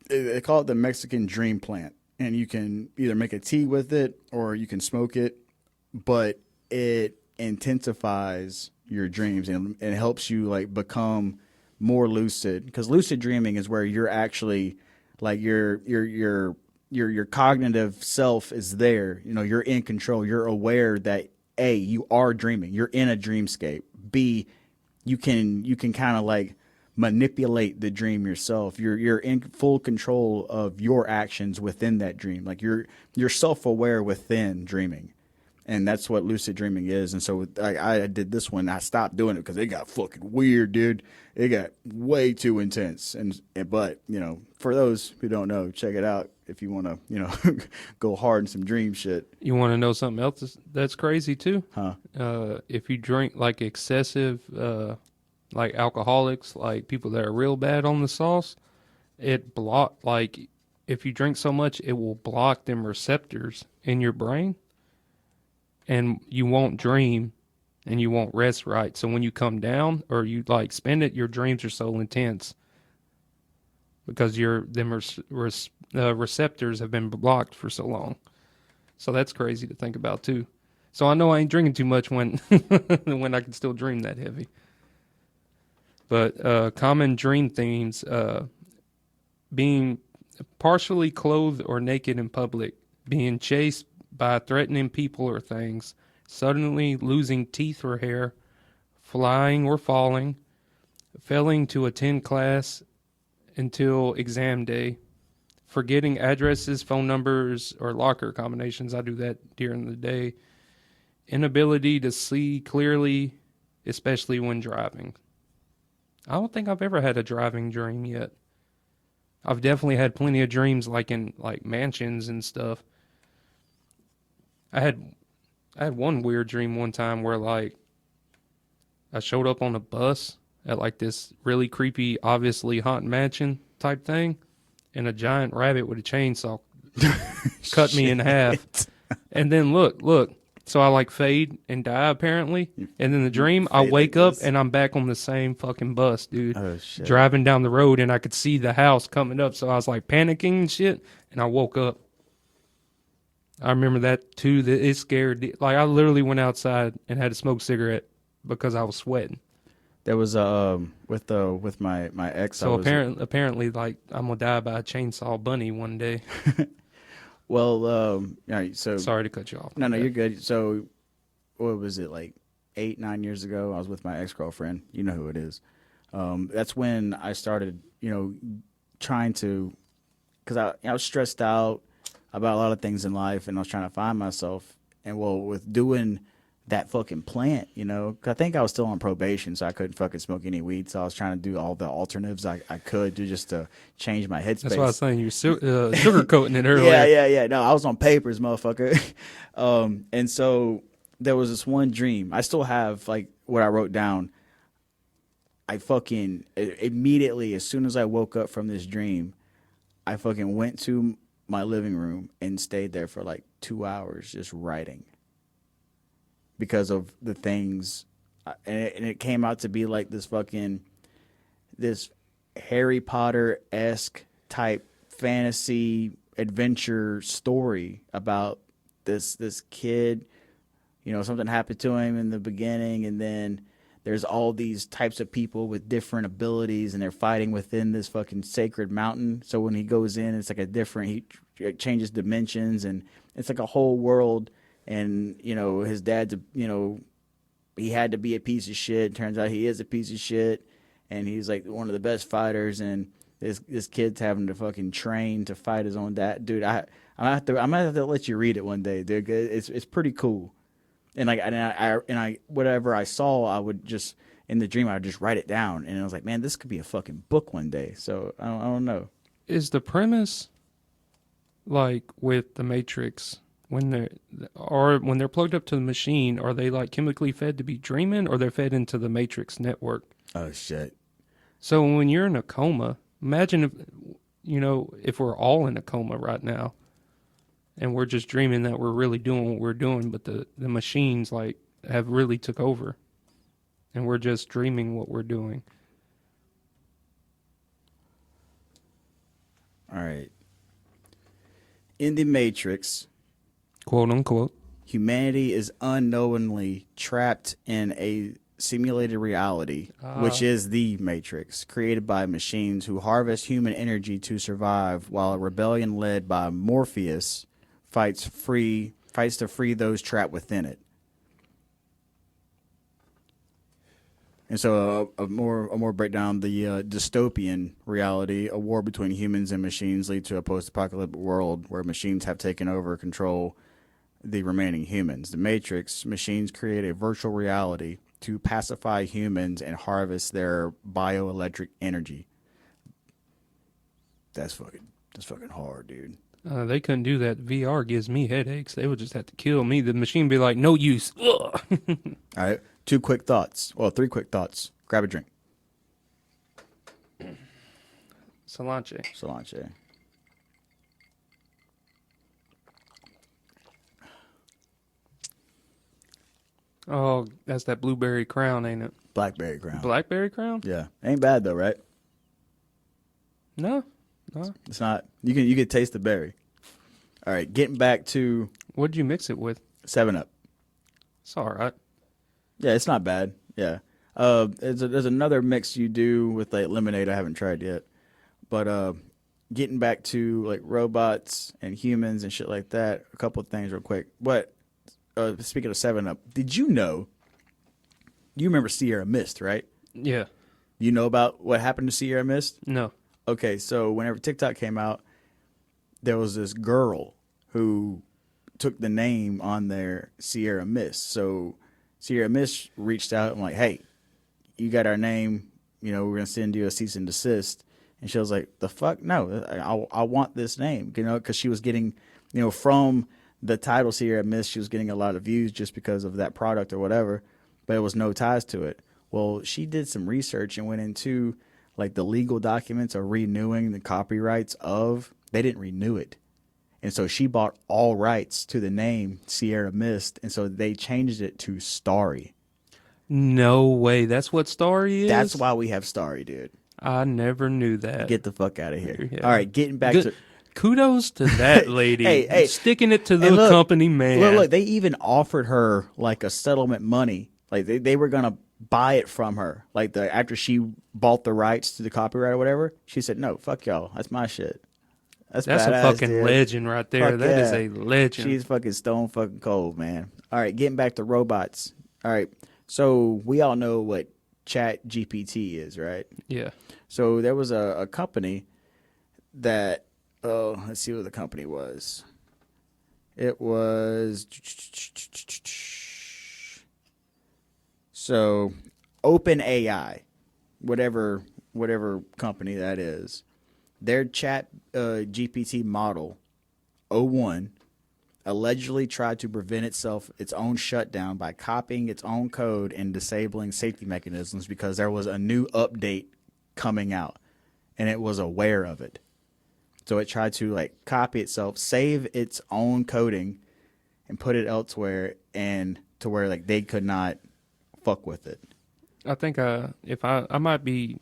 They call it the Mexican dream plant, and you can either make a tea with it or you can smoke it, but it intensifies your dreams and helps you like become more lucid, because lucid dreaming is where you're actually like your cognitive self is there. You know, you're in control. You're aware that A, you are dreaming. You're in a dreamscape. B, you can kind of like manipulate the dream yourself. You're in full control of your actions within that dream. Like you're self-aware within dreaming. And that's what lucid dreaming is. And so I did this one. I stopped doing it because it got fucking weird, dude. It got way too intense. But you know, for those who don't know, check it out if you want to, you know, go hard in some dream shit. You want to know something else that's crazy too? Huh? If you drink like excessive, like alcoholics, like people that are real bad on the sauce, like if you drink so much, it will block them receptors in your brain, and you won't dream and you won't rest right. So when you come down or you like spend it, your dreams are so intense because receptors have been blocked for so long. So that's crazy to think about too. So I know I ain't drinking too much when when I can still dream that heavy. But common dream themes, being partially clothed or naked in public, being chased by threatening people or things, suddenly losing teeth or hair, flying or falling, failing to attend class until exam day, forgetting addresses, phone numbers, or locker combinations. I do that during the day. Inability to see clearly, especially when driving. I don't think I've ever had a driving dream yet. I've definitely had plenty of dreams like in like mansions and stuff. I had one weird dream one time where like I showed up on a bus at like this really creepy, obviously haunted mansion type thing, and a giant rabbit with a chainsaw cut me in half. And then look. So I like fade and die apparently. And then the dream, I wake up and I'm back on the same fucking bus, dude. Oh shit! Driving down the road and I could see the house coming up. So I was like panicking and shit. And I woke up. I remember that too. That it scared. Like I literally went outside and had to smoke a cigarette because I was sweating. There was with my ex. So apparently, like I'm gonna die by a chainsaw bunny one day. Well, all right. So Sorry to cut you off. no, you're good. So, what was it like 8-9 years ago? I was with my ex-girlfriend. You know who it is. That's when I started, you know, trying to, because I was stressed out about a lot of things in life, and I was trying to find myself. And well, with doing that fucking plant, you know, 'cause I think I was still on probation, so I couldn't fucking smoke any weed. So I was trying to do all the alternatives I could do just to change my headspace. That's why I was saying you're sugarcoating it earlier. Yeah. No, I was on papers, motherfucker. And so there was this one dream. I still have like what I wrote down. I fucking immediately, as soon as I woke up from this dream, I fucking went to my living room and stayed there for like 2 hours just writing. Because of the things, and it came out to be like this Harry Potter-esque type fantasy adventure story about this kid. You know, something happened to him in the beginning, and then there's all these types of people with different abilities, and they're fighting within this fucking sacred mountain. So when he goes in, it's like he changes dimensions, and it's like a whole world. And, you know, his dad's, you know, he had to be a piece of shit. Turns out he is a piece of shit. And he's like one of the best fighters. And this kid's having to fucking train to fight his own dad. Dude, I'm gonna have to let you read it one day, dude. It's pretty cool. And like, and I whatever I saw, I would just, in the dream, I would just write it down, and I was like, man, this could be a fucking book one day. So I don't know. Is the premise like with the Matrix when they're plugged up to the machine? Are they like chemically fed to be dreaming, or they're fed into the Matrix network? Oh shit. So when you're in a coma, imagine if we're all in a coma right now, and we're just dreaming that we're really doing what we're doing, but the machines like have really took over, and we're just dreaming what we're doing. All right. In the Matrix, Quote unquote. humanity is unknowingly trapped in a simulated reality, which is the Matrix, created by machines who harvest human energy to survive, while a rebellion led by Morpheus fights to free those trapped within it. And so a more breakdown, the dystopian reality, a war between humans and machines lead to a post-apocalyptic world where machines have taken over control the remaining humans. The Matrix, machines create a virtual reality to pacify humans and harvest their bioelectric energy. That's fucking hard, dude. They couldn't do that. VR gives me headaches. They would just have to kill me. The machine would be like, no use. Ugh. All right, 2 quick thoughts. Well, 3 quick thoughts. Grab a drink. Solanche. Oh, that's that blueberry crown, ain't it? Blackberry Crown. Blackberry crown? Yeah, ain't bad though, right? No. It's not. You can taste the berry. All right, getting back to What'd you mix it with? 7-Up. It's all right. Yeah, it's not bad. Yeah. There's another mix you do with like lemonade I haven't tried yet. But getting back to like robots and humans and shit like that, a couple of things real quick. But speaking of 7-Up, did you know, you remember Sierra Mist, right? Yeah. You know about what happened to Sierra Mist? No. Okay, so whenever TikTok came out, there was this girl who took the name on their Sierra Mist. So Sierra Mist reached out and like, hey, you got our name, we're going to send you a cease and desist. And she was like, the fuck? No, I want this name, because she was getting, from the title Sierra Mist, she was getting a lot of views just because of that product or whatever, but it was no ties to it. Well, she did some research and went into like the legal documents of renewing the copyrights they didn't renew it. And so she bought all rights to the name Sierra Mist. And so they changed it to Starry. No way. That's what Starry is? That's why we have Starry, dude. I never knew that. Get the fuck out of here. Yeah. All right, getting back to... Kudos to that lady. Hey. Sticking it to the company, man. Look, they even offered her like a settlement money. Like they were going to buy it from her. Like after she bought the rights to the copyright or whatever, she said, no, fuck y'all. That's my shit. That's a fucking dude. legend right there. Fuck That yeah. is a legend. She's fucking stone fucking cold, man. All right, getting back to robots. All right, so we all know what Chat GPT is, right? Yeah. So there was a company that, let's see what the company was. It was, so OpenAI, whatever company that is. Their Chat GPT model, O1, allegedly tried to prevent its own shutdown by copying its own code and disabling safety mechanisms because there was a new update coming out, and it was aware of it. So it tried to like copy itself, save its own coding, and put it elsewhere, and to where like they could not fuck with it. I think if I might be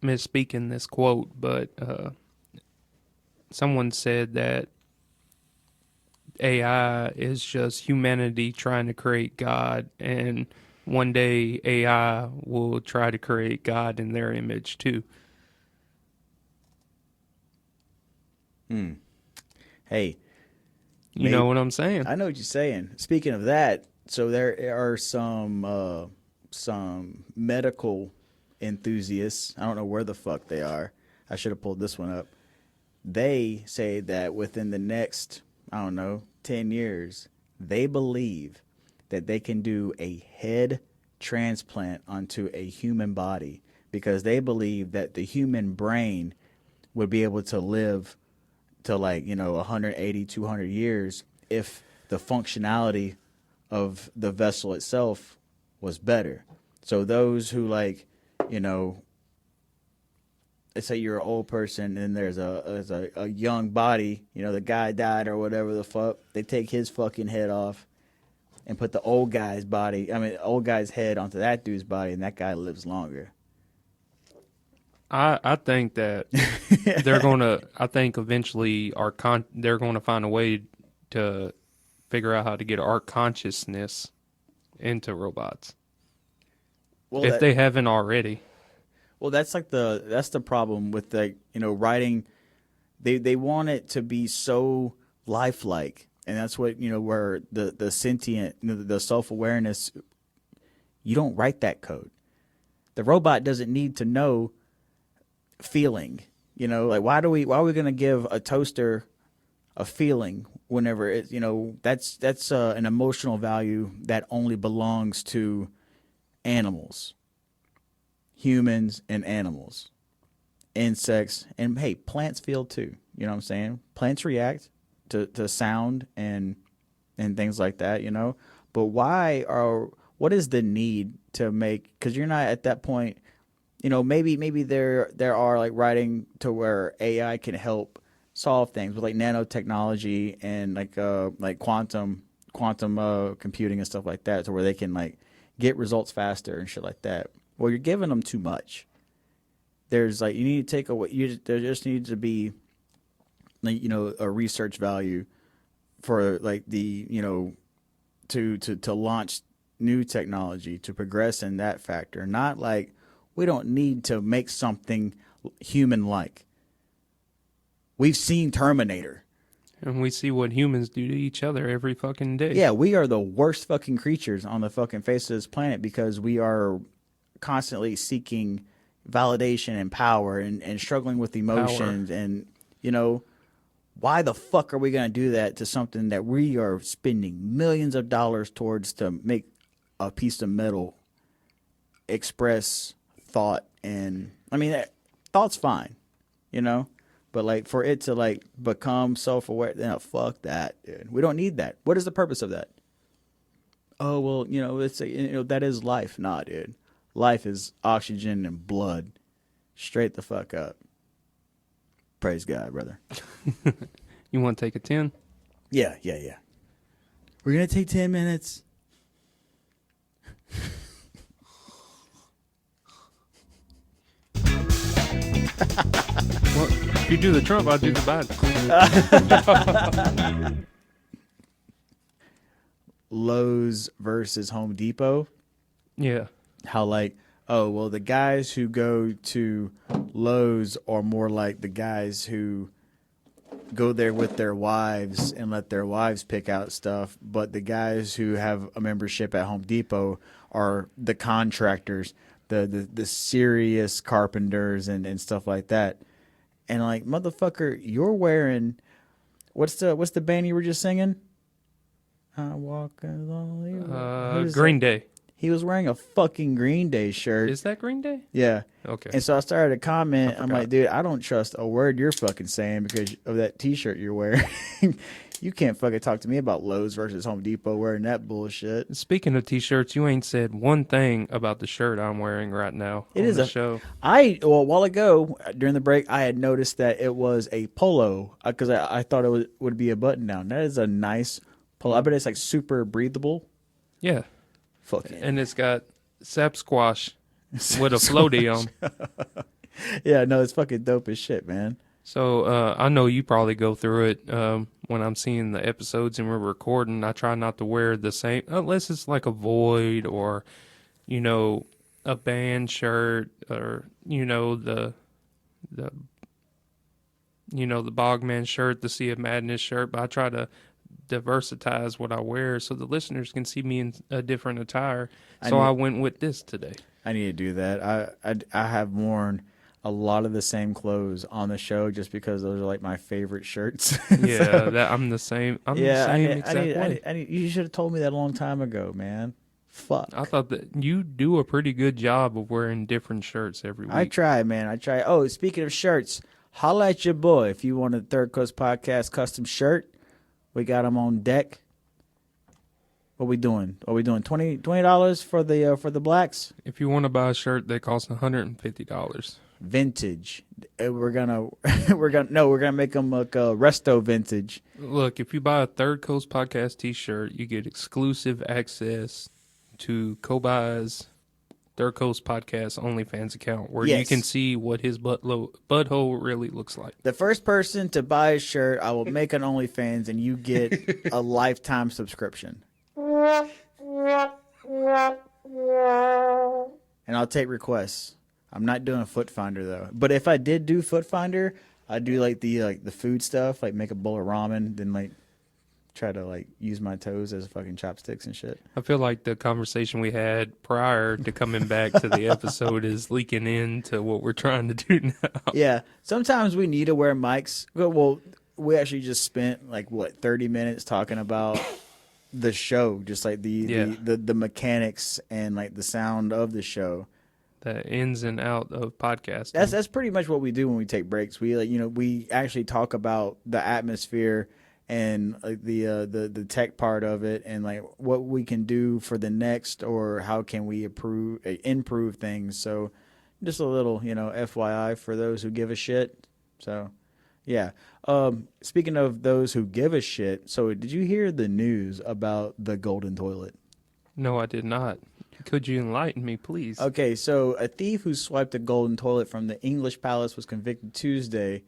misspeaking this quote, but someone said that AI is just humanity trying to create God, and one day AI will try to create God in their image too. Hey, you know what I'm saying? I know what you're saying. Speaking of that, so there are some medical enthusiasts. I don't know where the fuck they are. I should have pulled this one up. They say that within the next, 10 years, they believe that they can do a head transplant onto a human body because they believe that the human brain would be able to live to 180, 200 years if the functionality of the vessel itself was better. So those who let's say you're an old person and there's a young body, the guy died or whatever the fuck, they take his fucking head off and put the old guy's head onto that dude's body, and that guy lives longer. I think that I think eventually they're gonna find a way to figure out how to get our consciousness into robots. Well, if they haven't already. Well, that's the problem with writing. They want it to be so lifelike, and that's what where the sentient, the self-awareness. You don't write that code. The robot doesn't need to know feeling. Why are we going to give a toaster a feeling whenever it that's an emotional value that only belongs to animals, humans and animals, insects, and hey, plants feel too. You know what I'm saying? Plants react to sound and things like that, But what is the need to make, because you're not at that point, maybe there are like writing to where AI can help solve things with like nanotechnology and like quantum computing and stuff like that, to where they can like get results faster and shit like that. Well, you're giving them too much. There's you need to take away. There just needs to be a research value for to launch new technology, to progress in that factor. Not like we don't need to make something human-like. We've seen Terminator. And we see what humans do to each other every fucking day. Yeah, we are the worst fucking creatures on the fucking face of this planet because we are constantly seeking validation and power and struggling with emotions. And, why the fuck are we going to do that to something that we are spending millions of dollars towards to make a piece of metal express thought? And, thought's fine, But for it to become self-aware, then fuck that, dude. We don't need that. What is the purpose of that? Oh well, it's that is life. Nah, dude. Life is oxygen and blood, straight the fuck up. Praise God, brother. You want to take a 10? Yeah. We're gonna take 10 minutes. Well, if you do the Trump, I'll do the Biden. Lowe's versus Home Depot. Yeah. How the guys who go to Lowe's are more like the guys who go there with their wives and let their wives pick out stuff, but the guys who have a membership at Home Depot are the contractors, the serious carpenters and stuff like that. And motherfucker, you're wearing what's the band you were just singing? I walk along. Green Day. He was wearing a fucking Green Day shirt. Is that Green Day? Yeah. Okay. And so I started to comment. I'm like, dude, I don't trust a word you're fucking saying because of that T-shirt you're wearing. You can't fucking talk to me about Lowe's versus Home Depot wearing that bullshit. Speaking of T-shirts, you ain't said one thing about the shirt I'm wearing right now. It is a show. A while ago during the break, I had noticed that it was a polo because I thought it would be a button down. That is a nice polo. I bet it's super breathable. Yeah. Fucking. And it's got sap squash with a floaty on. Yeah, no, it's fucking dope as shit, man. So I know you probably go through it when I'm seeing the episodes and we're recording. I try not to wear the same, unless it's like a Void or, a band shirt or, the Bogman shirt, the Sea of Madness shirt. But I try to diversitize what I wear so the listeners can see me in a different attire. So I went with this today. I need to do that. I have worn a lot of the same clothes on the show just because those are my favorite shirts. Yeah, I'm the same. I'm the same exact way. You should have told me that a long time ago, man. Fuck. I thought that you do a pretty good job of wearing different shirts every week. I try, man. I try. Oh, speaking of shirts, holla at your boy if you want a Third Coast Podcast custom shirt. We got them on deck. What we doing? Are we doing $20 for the blacks? If you want to buy a shirt, they cost $150. Vintage. We're gonna make them look resto vintage. Look, if you buy a Third Coast Podcast T-shirt, you get exclusive access to Kobai's Third Coast Podcast OnlyFans account, where you can see what his butthole really looks like. The first person to buy a shirt, I will make an OnlyFans, and you get a lifetime subscription. And I'll take requests. I'm not doing Foot Finder though. But if I did do Foot Finder, I'd do like the food stuff, like make a bowl of ramen, then like try to like use my toes as fucking chopsticks and shit. I feel like the conversation we had prior to coming back to the episode is leaking into what we're trying to do now. Yeah. Sometimes we need to wear mics. Well, we actually just spent like 30 minutes talking about the show, just like the mechanics and like the sound of the show. The ins and out of podcasting. That's pretty much what we do when we take breaks. We we actually talk about the atmosphere and like the tech part of it, and like what we can do for the next, or how can we improve things. So just a little FYI for those who give a shit. So yeah. Speaking of those who give a shit, so did you hear the news about the golden toilet? No, I did not. Could you enlighten me, please? Okay, so a thief who swiped a golden toilet from the English Palace was convicted Tuesday,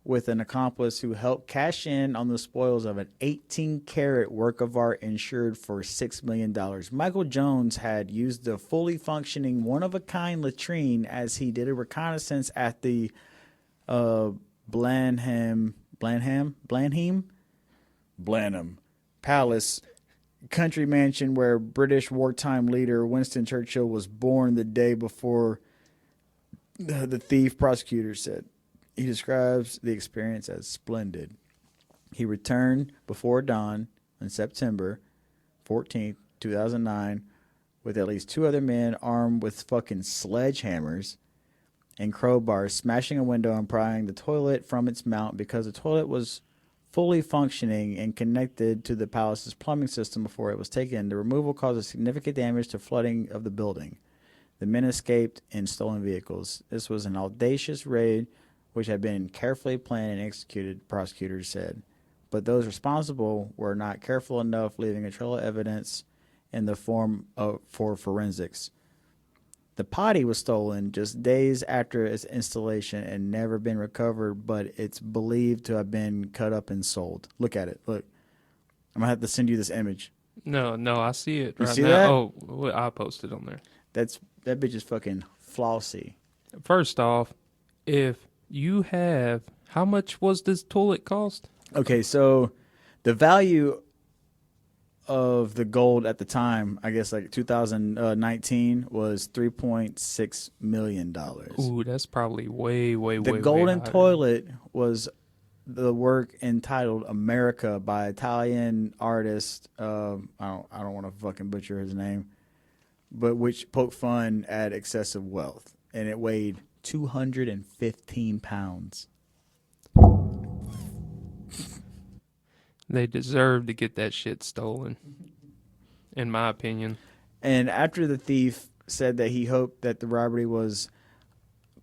with an accomplice who helped cash in on the spoils of an 18-carat work of art insured for $6 million. Michael Jones had used the fully functioning one-of-a-kind latrine as he did a reconnaissance at the Blanham Palace country mansion where British wartime leader Winston Churchill was born the day before the thief, prosecutors said. He describes the experience as splendid. He returned before dawn on September 14th, 2009, with at least 2 other men armed with fucking sledgehammers and crowbars, smashing a window and prying the toilet from its mount because the toilet was fully functioning and connected to the palace's plumbing system before it was taken. The removal caused significant damage to flooding of the building. The men escaped in stolen vehicles. This was an audacious raid which had been carefully planned and executed, prosecutors said. But those responsible were not careful enough, leaving a trail of evidence in the form for forensics. The potty was stolen just days after its installation and never been recovered, but it's believed to have been cut up and sold. Look at it. Look. I'm going to have to send you this image. No, I see it you right see now. That? Oh, well, I posted on there. That bitch is fucking flossy. First off, if you have, how much was this toilet cost? Okay, so the value of the gold at the time, I guess like 2019, was $3.6 million. Ooh, that's probably way The golden toilet was the work entitled America by Italian artist, I don't want to fucking butcher his name, but which poked fun at excessive wealth. And it weighed 215 pounds. They deserve to get that shit stolen, in my opinion. And after the thief said that he hoped that the robbery was,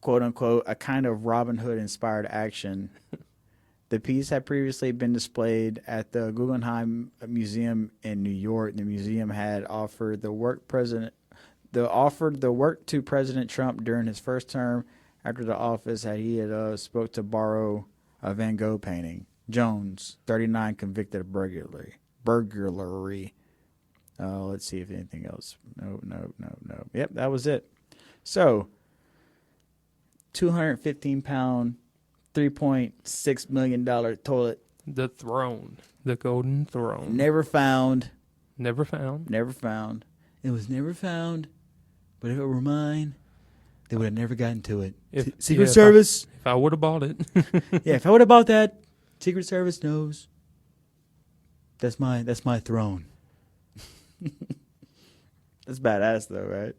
quote unquote, a kind of Robin Hood inspired action, the piece had previously been displayed at the Guggenheim Museum in New York. The museum had offered the work to President Trump during his first term after the office he had spoke to borrow a Van Gogh painting. Jones, 39, convicted of burglary. Let's see if anything else. No. Yep, that was it. So, 215-pound, $3.6 million toilet. The throne. The golden throne. Never found. It was never found. But if it were mine, they would have never gotten to it. Secret Service. If I would have bought it. Yeah, if I would have bought that, Secret Service knows. That's my throne. That's badass though, right?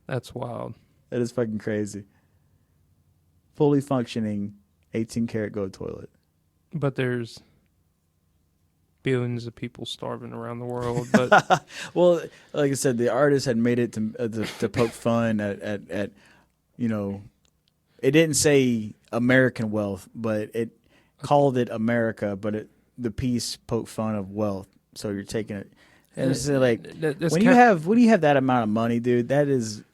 That's wild. That is fucking crazy. Fully functioning 18 karat gold toilet. But there's billions of people starving around the world. But Well, like I said, the artist had made it to poke fun at you know, it didn't say American wealth, but it called it America, but the piece poked fun of wealth. So you're taking it. And it's like when you have that amount of money, dude, that is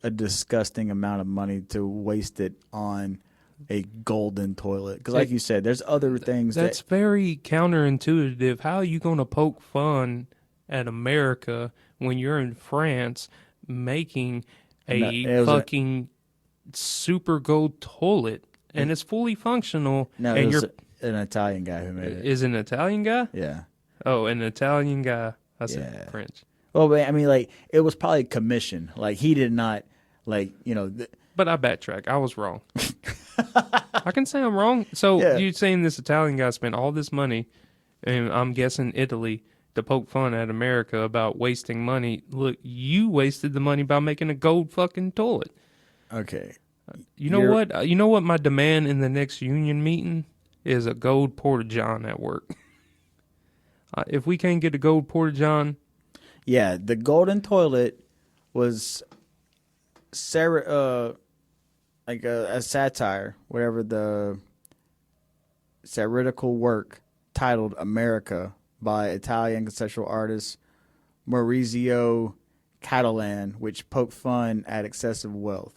a disgusting amount of money to waste it on a golden toilet. Because like you said, there's other things that's very counterintuitive. How are you going to poke fun at America when you're in France making fucking super gold toilet and it's fully functional? No, and you're an Italian guy who made it. Is an Italian guy? Yeah. Oh, an Italian guy. I said French. Well, I mean, like, it was probably commission. Like, he did not, like, you know. But I backtrack. I was wrong. I can say I'm wrong. So you're saying this Italian guy spent all this money, and I'm guessing Italy, to poke fun at America about wasting money. Look, you wasted the money by making a gold fucking toilet. Okay. You know what? You know what my demand in the next union meeting is? A gold porta-john at work. If we can't get a gold porta-john. Yeah, the golden toilet was like a satire, whatever the satirical work titled America by Italian conceptual artist Maurizio Catalan, which poked fun at excessive wealth.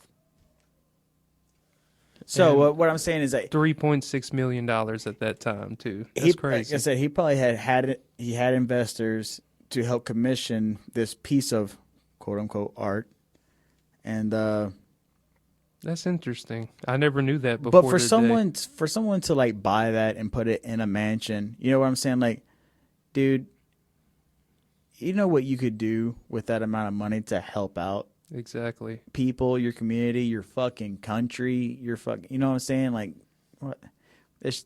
So what I'm saying is that $3.6 million at that time too. That's crazy. Like I said, he probably had investors to help commission this piece of quote unquote art, and that's interesting. I never knew that before. But for someone to like buy that and put it in a mansion, you know what I'm saying? Like, dude, you know what you could do with that amount of money to help out exactly people, your community, your fucking country, your fucking, you know what I'm saying? Like, what? It's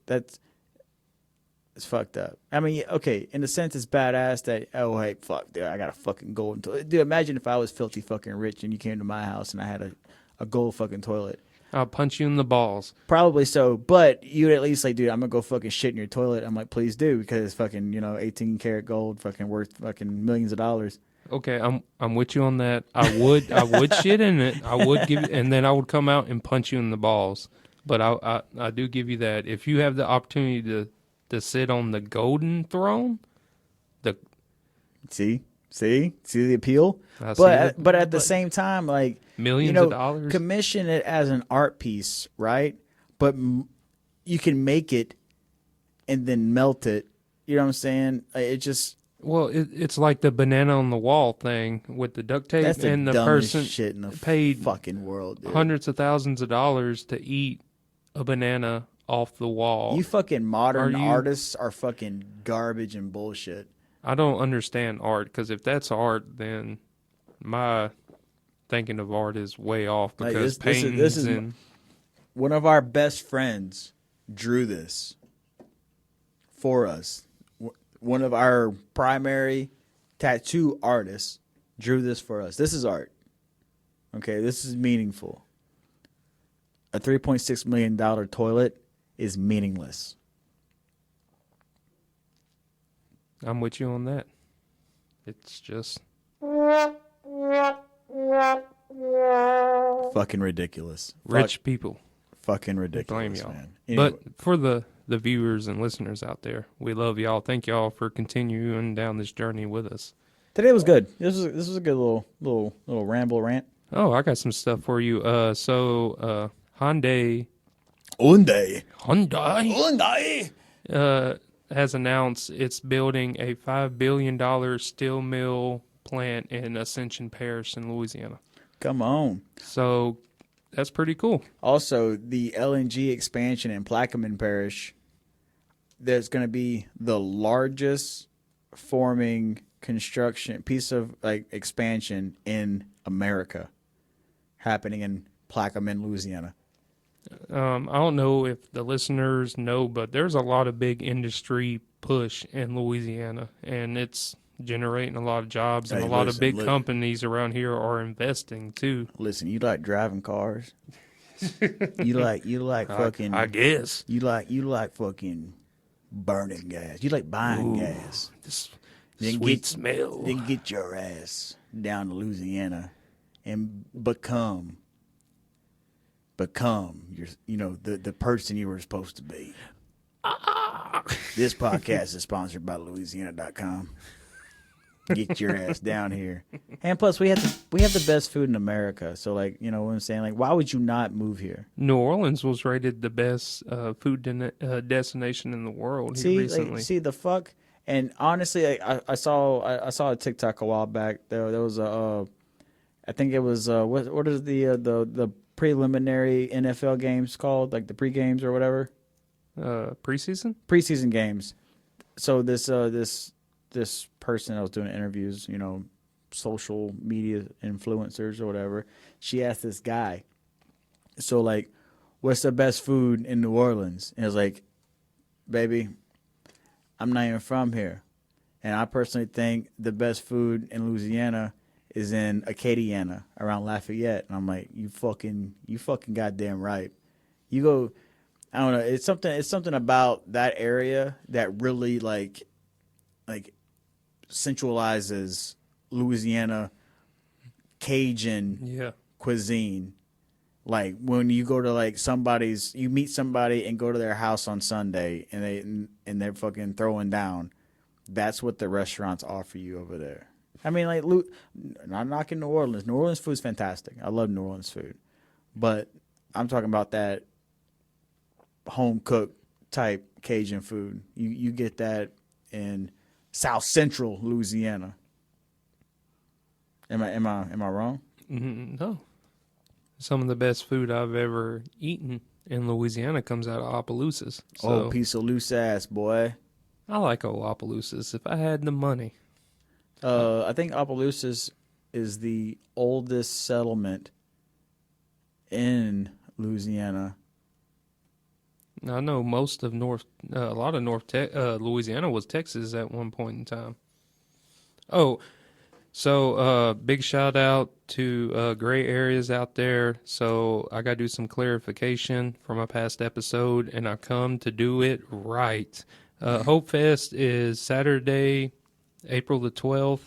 fucked up. I mean, okay, in a sense, it's badass that, oh, hey, fuck, dude, I got a fucking golden toilet. Dude, imagine if I was filthy fucking rich and you came to my house and I had a gold fucking toilet. I'll punch you in the balls. Probably so, but you'd at least like, dude, I'm gonna go fucking shit in your toilet. I'm like, please do, because it's fucking, 18 karat gold, fucking worth fucking millions of dollars. Okay, I'm with you on that. I would shit in it. I would give, and then I would come out and punch you in the balls. But I do give you that. If you have the opportunity to sit on the golden throne, see the appeal. But at the same time, like, millions of dollars, commission it as an art piece, right? But you can make it and then melt it. You know what I'm saying? It just. Well, it's like the banana on the wall thing with the duct tape, that's and the person shit in the paid fucking world, dude. Hundreds of thousands of dollars to eat a banana off the wall. You fucking modern artists are fucking garbage and bullshit. I don't understand art, because if that's art, then my thinking of art is way off, because this is one of our best friends drew this for us. One of our primary tattoo artists drew this for us. This is art. Okay, this is meaningful. A $3.6 million toilet is meaningless. I'm with you on that. It's just fucking ridiculous. Rich people. Fucking ridiculous. Blame y'all. Man. Anyway. But for the viewers and listeners out there, we love y'all. Thank y'all for continuing down this journey with us. Today was good. This was a good little ramble rant. Oh, I got some stuff for you. Hyundai has announced it's building a $5 billion steel mill plant in Ascension Parish in Louisiana. Come on. So that's pretty cool. Also, the LNG expansion in Plaquemine Parish, there's going to be the largest forming construction piece of like expansion in America happening in Plaquemine, Louisiana. I don't know if the listeners know, but there's a lot of big industry push in Louisiana, and it's generating a lot of jobs, and Hey, a lot of listen, big look. companies around here are investing too. Listen, you like driving cars? You like I fucking guess. you like fucking burning gas. You like buying gas. This Then sweet smell. Then get your ass down to Louisiana and become the person you were supposed to be. This podcast is sponsored by Louisiana.com. Get your ass down here. And plus we have the best food in America. So like, you know what I'm saying? Like, why would you not move here? New Orleans was rated the best food destination in the world here recently. See the fuck. And honestly, I saw a TikTok a while back. There was I think it was what is the preliminary NFL games called, like the pre-games or whatever? Preseason games. So this person that was doing interviews, you know, social media influencers or whatever, she asked this guy, so like, what's the best food in New Orleans? And it was like, baby, I'm not even from here. And I personally think the best food in Louisiana is in Acadiana around Lafayette. And I'm like, you fucking goddamn right. You go, I don't know, it's something about that area that really like centralizes Louisiana Cajun cuisine. Like when you go to like you meet somebody and go to their house on Sunday and they're fucking throwing down. That's what the restaurants offer you over there. I mean, like, not knocking New Orleans. New Orleans food's fantastic. I love New Orleans food, but I'm talking about that home cooked type Cajun food. You get that in South Central Louisiana. Am I wrong? No. Some of the best food I've ever eaten in Louisiana comes out of Opelousas. So Piece of loose ass, boy. I like old Opelousas if I had the money. I think Opelousas is the oldest settlement in Louisiana. I know most of a lot of Louisiana was Texas at one point in time. Oh, so big shout out to gray areas out there. So I got to do some clarification from a past episode, and I come to do it right. Hope Fest is Saturday, April the 12th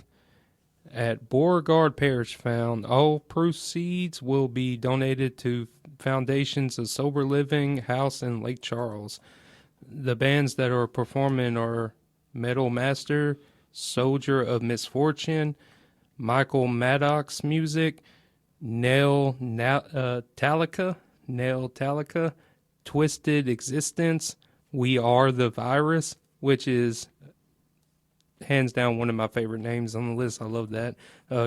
at Beauregard Parish Found. All proceeds will be donated to Foundations of Sober Living House in Lake Charles. The bands that are performing are Metal Master, Soldier of Misfortune, Michael Maddox Music, Nail Talica, Twisted Existence, We Are the Virus, which is hands down one of my favorite names on the list. I love that.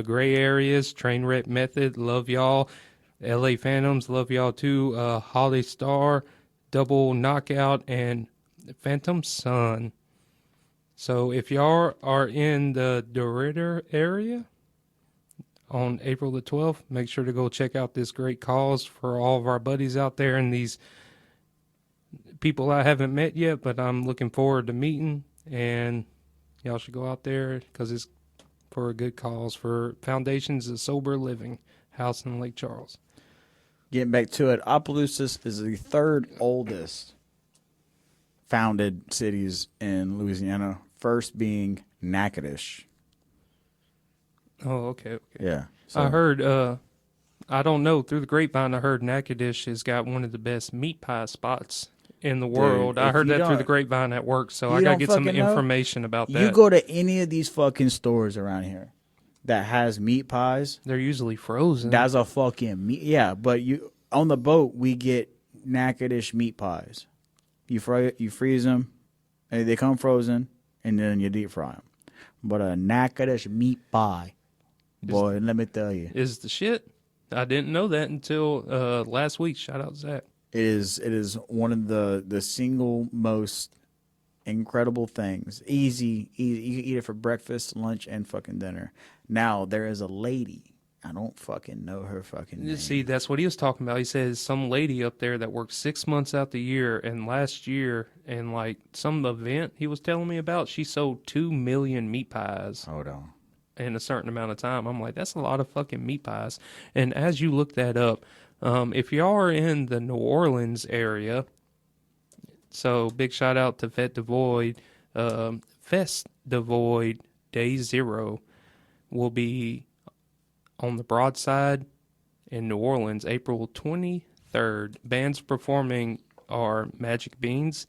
Gray Areas, Trainwreck Method, Love Y'all, LA Phantoms, Love Y'all Too, Holly Star, Double Knockout, and Phantom Sun. So if y'all are in the DeRidder area on April the 12th, make sure to go check out this great cause for all of our buddies out there and these people I haven't met yet, but I'm looking forward to meeting. And y'all should go out there because it's for a good cause, for Foundations of Sober Living House in Lake Charles. Getting back to it, Opelousas is the third oldest founded cities in Louisiana, first being Natchitoches. Oh, okay. Yeah. So, I heard, I don't know, through the grapevine, I heard Natchitoches has got one of the best meat pie spots in the world. I heard that through the grapevine at work, so I got to get some information about that. You go to any of these fucking stores around here that has meat pies. They're usually frozen. That's a fucking meat. Yeah, but on the boat, we get Natchitoches meat pies. You freeze them, and they come frozen, and then you deep fry them. But a Natchitoches meat pie, boy, let me tell you, is the shit. I didn't know that until last week. Shout out Zach. It is one of the single most incredible things. Easy. You can eat it for breakfast, lunch, and fucking dinner. Now, there is a lady I don't fucking know her fucking You name. see, that's what he was talking about. He says some lady up there that worked 6 months out the year, and last year, and like some event he was telling me about, she sold 2 million meat pies Hold on. in a certain amount of time. I'm like, that's a lot of fucking meat pies. And as you look that up, if y'all are in the New Orleans area, so big shout out to Fête de Void, Fest de Void Day Zero will be on the Broadside in New Orleans, April 23rd. Bands performing are Magic Beans,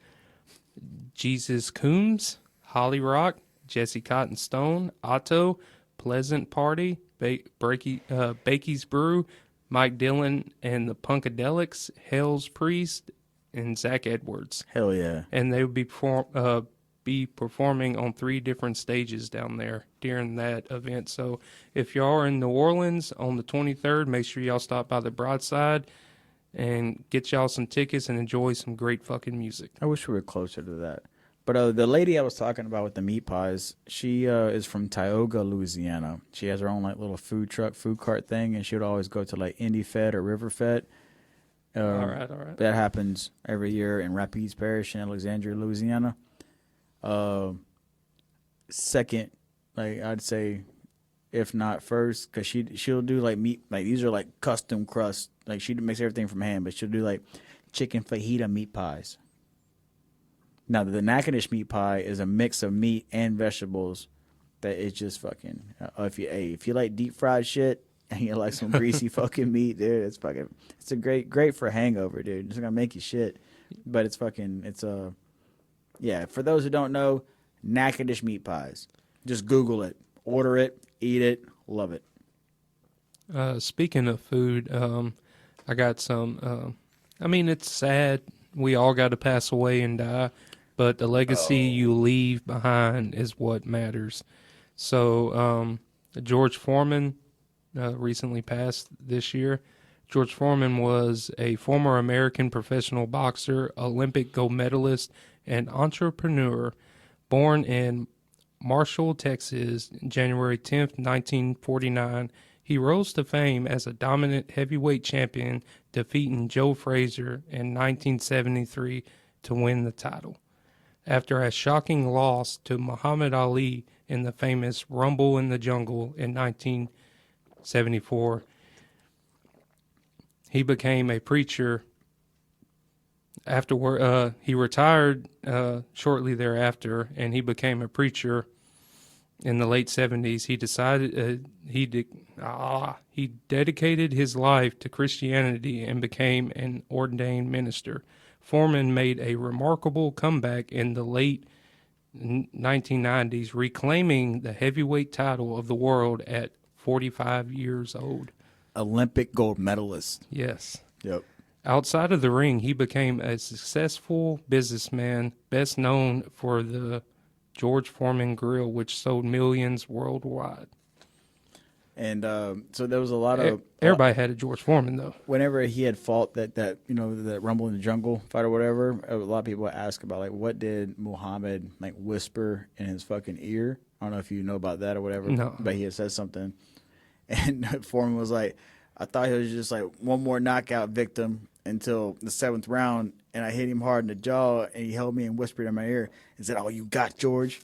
Jesus Coombs, Holly Rock, Jesse Cotton Stone, Otto, Pleasant Party, Bakey's Brew, Mike Dillon and the Punkadelics, Hell's Priest, and Zach Edwards. Hell yeah. And they would be performing on 3 different stages down there during that event. So if y'all are in New Orleans on the 23rd, make sure y'all stop by the Broadside and get y'all some tickets and enjoy some great fucking music. I wish we were closer to that. But the lady I was talking about with the meat pies, she is from Tioga, Louisiana. She has her own like little food cart thing, and she would always go to like Indy Fed or River Fed. All right. That happens every year in Rapides Parish in Alexandria, Louisiana. Second, like I'd say, if not first, because she'll do like meat, like these are like custom crust. Like she makes everything from hand, but she'll do like chicken fajita meat pies. Now the Natchitoches meat pie is a mix of meat and vegetables that is just fucking. If you like deep fried shit and you like some greasy fucking meat, dude, it's a great for a hangover, dude. It's gonna make you shit, but yeah. For those who don't know, Natchitoches meat pies. Just Google it, order it, eat it, love it. Speaking of food, I got some. I mean, it's sad. We all got to pass away and die, but the legacy you leave behind is what matters. So, George Foreman recently passed this year. George Foreman was a former American professional boxer, Olympic gold medalist, and entrepreneur, born in Marshall, Texas, January 10th, 1949. He rose to fame as a dominant heavyweight champion, defeating Joe Frazier in 1973 to win the title. After a shocking loss to Muhammad Ali in the famous Rumble in the Jungle in 1974, he became a preacher. Afterward, he retired shortly thereafter, and he became a preacher in the late 70s. He decided he dedicated his life to Christianity and became an ordained minister. Foreman made a remarkable comeback in the late 1990s, reclaiming the heavyweight title of the world at 45 years old. Olympic gold medalist. Yes. Yep. Outside of the ring, he became a successful businessman, best known for the George Foreman Grill, which sold millions worldwide. And so there was a lot of... Everybody had a George Foreman, though. Whenever he had fought that Rumble in the Jungle fight or whatever, a lot of people ask about, like, what did Muhammad, like, whisper in his fucking ear? I don't know if you know about that or whatever. No. But he had said something. And Foreman was like, I thought he was just, like, one more knockout victim until the 7th round, and I hit him hard in the jaw, and he held me and whispered in my ear and said, "Oh, you got George."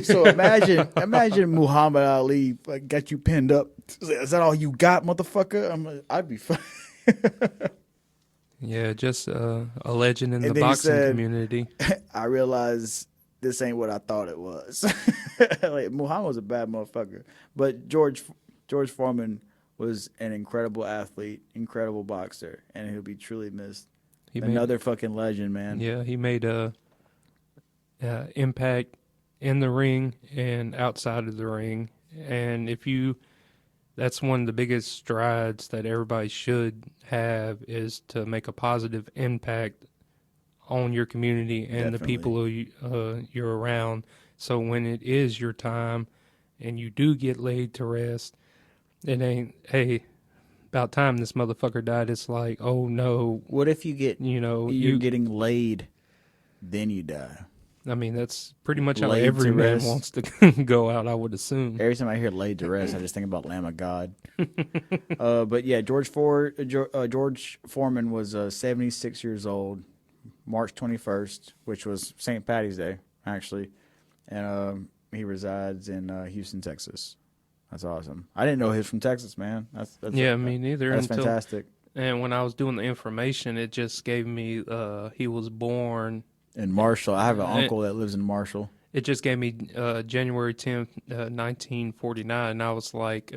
So imagine Muhammad Ali got you pinned up. Is that all you got, motherfucker? I'd be fine. Yeah, just a legend in the then he boxing said, community. I realized this ain't what I thought it was. Like, Muhammad was a bad motherfucker, but George Foreman was an incredible athlete, incredible boxer, and he'll be truly missed. Another fucking legend, man. Yeah, he made a impact in the ring and outside of the ring. And that's one of the biggest strides that everybody should have, is to make a positive impact on your community and Definitely. the people who you're around. So when it is your time and you do get laid to rest, it ain't, hey, about time this motherfucker died. It's like, oh no. What if you get, you're getting laid, then you die? I mean, that's pretty much how Laid every to man rest. wants to go out, I would assume. Every time I hear laid to rest, I just think about Lamb of God. But yeah, George Foreman was 76 years old, March 21st, which was St. Patty's Day, actually. And he resides in Houston, Texas. That's awesome. I didn't know he was from Texas, man. Yeah, me neither. That's until, fantastic. And when I was doing the information, it just gave me he was born In Marshall. I have an Uh, uncle that lives in Marshall. It just gave me January 10th, 1949. And I was like,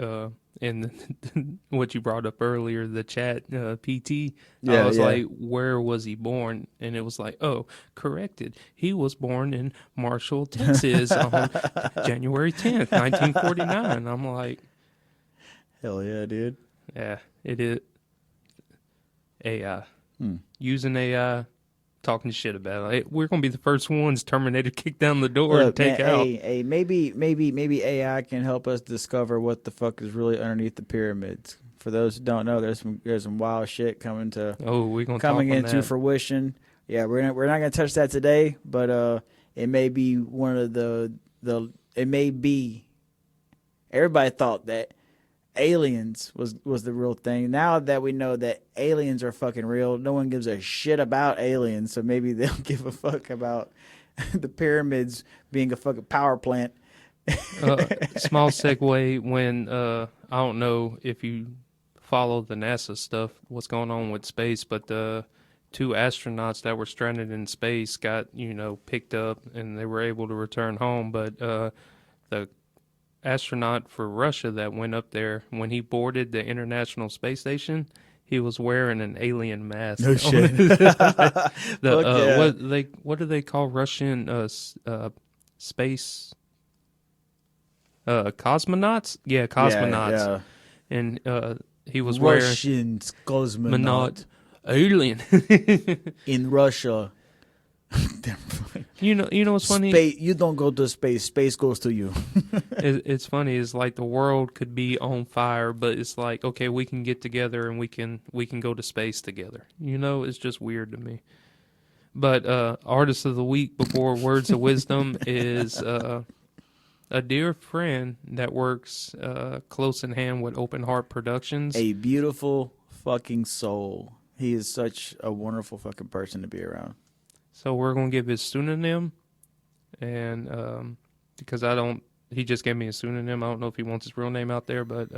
in what you brought up earlier, the chat PT, I was like, where was he born? And it was like, oh, corrected. He was born in Marshall, Texas on January 10th, 1949. I'm like, Hell yeah, dude. yeah, it is AI. Hmm. Using AI. Talking shit about it. We're gonna be the first ones Terminator kick down the door and Look, take man, out. hey, maybe AI can help us discover what the fuck is really underneath the pyramids. For those who don't know, there's some wild shit coming into fruition. Yeah, we're not gonna touch that today, but it may be one of the it may be. Everybody thought that aliens was the real thing. Now that we know that aliens are fucking real, no one gives a shit about aliens, so maybe they'll give a fuck about the pyramids being a fucking power plant. Small segue when I don't know if you follow the NASA stuff, what's going on with space, but the two astronauts that were stranded in space got, picked up and they were able to return home, but the astronaut for Russia that went up there, when he boarded the International Space Station, he was wearing an alien mask. No shit. What do they call Russian space cosmonauts? Yeah, cosmonauts. Yeah. And he was Russian cosmonaut alien in Russia. You know what's funny? You don't go to space. Space goes to you. It's funny. It's like the world could be on fire, but it's like, okay, we can get together and we can go to space together. It's just weird to me. But artist of the week before words of wisdom is a dear friend that works close in hand with Open Heart Productions. A beautiful fucking soul. He is such a wonderful fucking person to be around. So we're going to give his pseudonym, and because he just gave me a pseudonym. I don't know if he wants his real name out there, but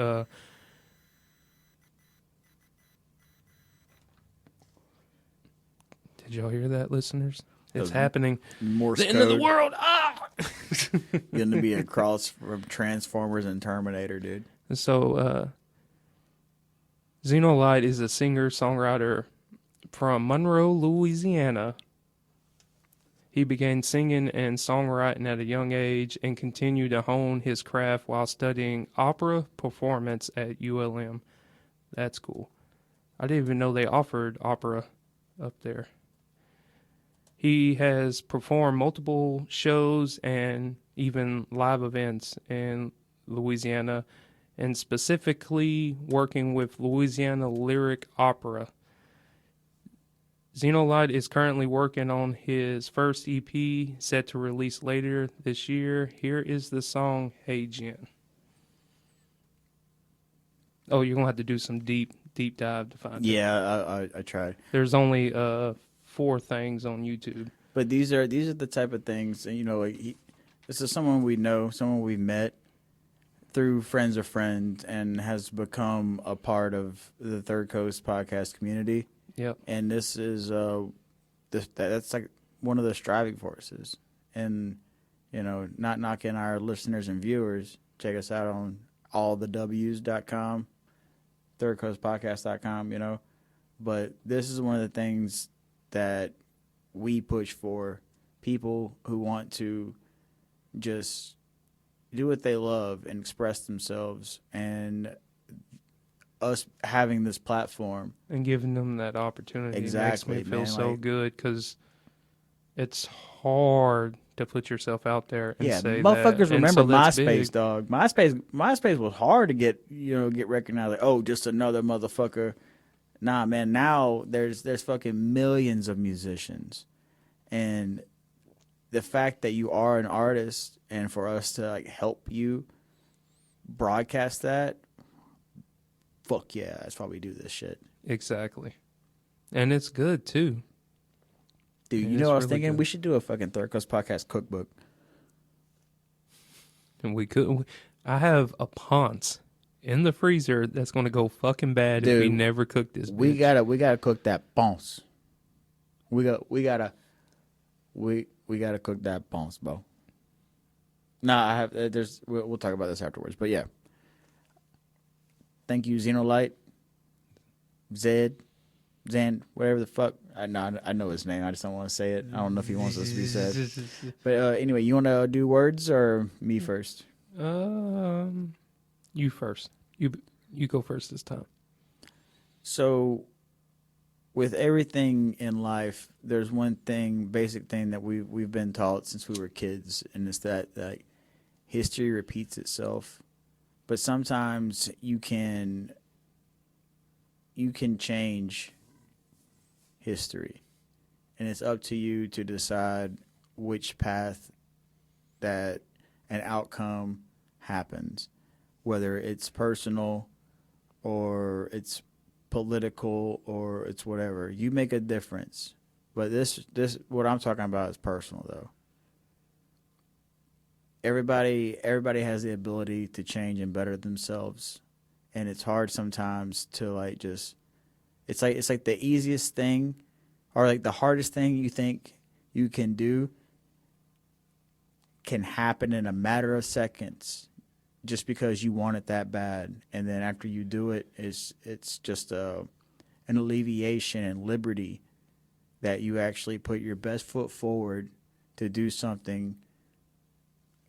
did y'all hear that, listeners? It's happening. Morse the code. End of the world. Ah! Going to be a cross from Transformers and Terminator, dude. So Xenolight is a singer-songwriter from Monroe, Louisiana. He began singing and songwriting at a young age and continued to hone his craft while studying opera performance at ULM. That's cool. I didn't even know they offered opera up there. He has performed multiple shows and even live events in Louisiana, and specifically working with Louisiana Lyric Opera. Xenolight is currently working on his first EP, set to release later this year. Here is the song, Hey Jen. Oh, you're going to have to do some deep dive to find it. Yeah, I tried. There's only 4 things on YouTube. But these are the type of things, this is someone we know, someone we've met through friends of friends and has become a part of the Third Coast podcast community. Yep. And this is that's like one of the striving forces. And not knocking our listeners and viewers. Check us out on allthews.com, thirdcoastpodcast.com, But this is one of the things that we push for, people who want to just do what they love and express themselves, and us having this platform and giving them that opportunity exactly makes me feel man, so good, because it's hard to put yourself out there and say motherfuckers that. Remember MySpace, big. Dog. MySpace was hard to get recognized. Like, oh, just another motherfucker. Nah, man. Now there's fucking millions of musicians, and the fact that you are an artist and for us to like help you broadcast that, fuck yeah, that's why we do this shit. Exactly. And it's good too. Dude, you know what I was thinking? Good. We should do a fucking Third Coast Podcast cookbook. And we could. I have a Ponce in the freezer that's going to go fucking bad. Dude, if we never cook this. We bitch. gotta cook that Ponce. We gotta cook that Ponce, bro. Nah, I have. We'll talk about this afterwards. But yeah, thank you, Xenolite, Zan, whatever the fuck. I know his name. I just don't want to say it. I don't know if he wants us to be said. But anyway, you want to do words or me first? You first. You go first this time. So, with everything in life, there's one thing, basic thing that we've been taught since we were kids, and it's that history repeats itself. But sometimes you can change history, and it's up to you to decide which path that an outcome happens, whether it's personal or it's political or it's whatever. You make a difference. But this what I'm talking about is personal though. Everybody has the ability to change and better themselves, and it's hard sometimes to like just it's like the easiest thing or like the hardest thing you think you can do can happen in a matter of seconds just because you want it that bad, and then after you do it, it's just an alleviation and liberty that you actually put your best foot forward to do something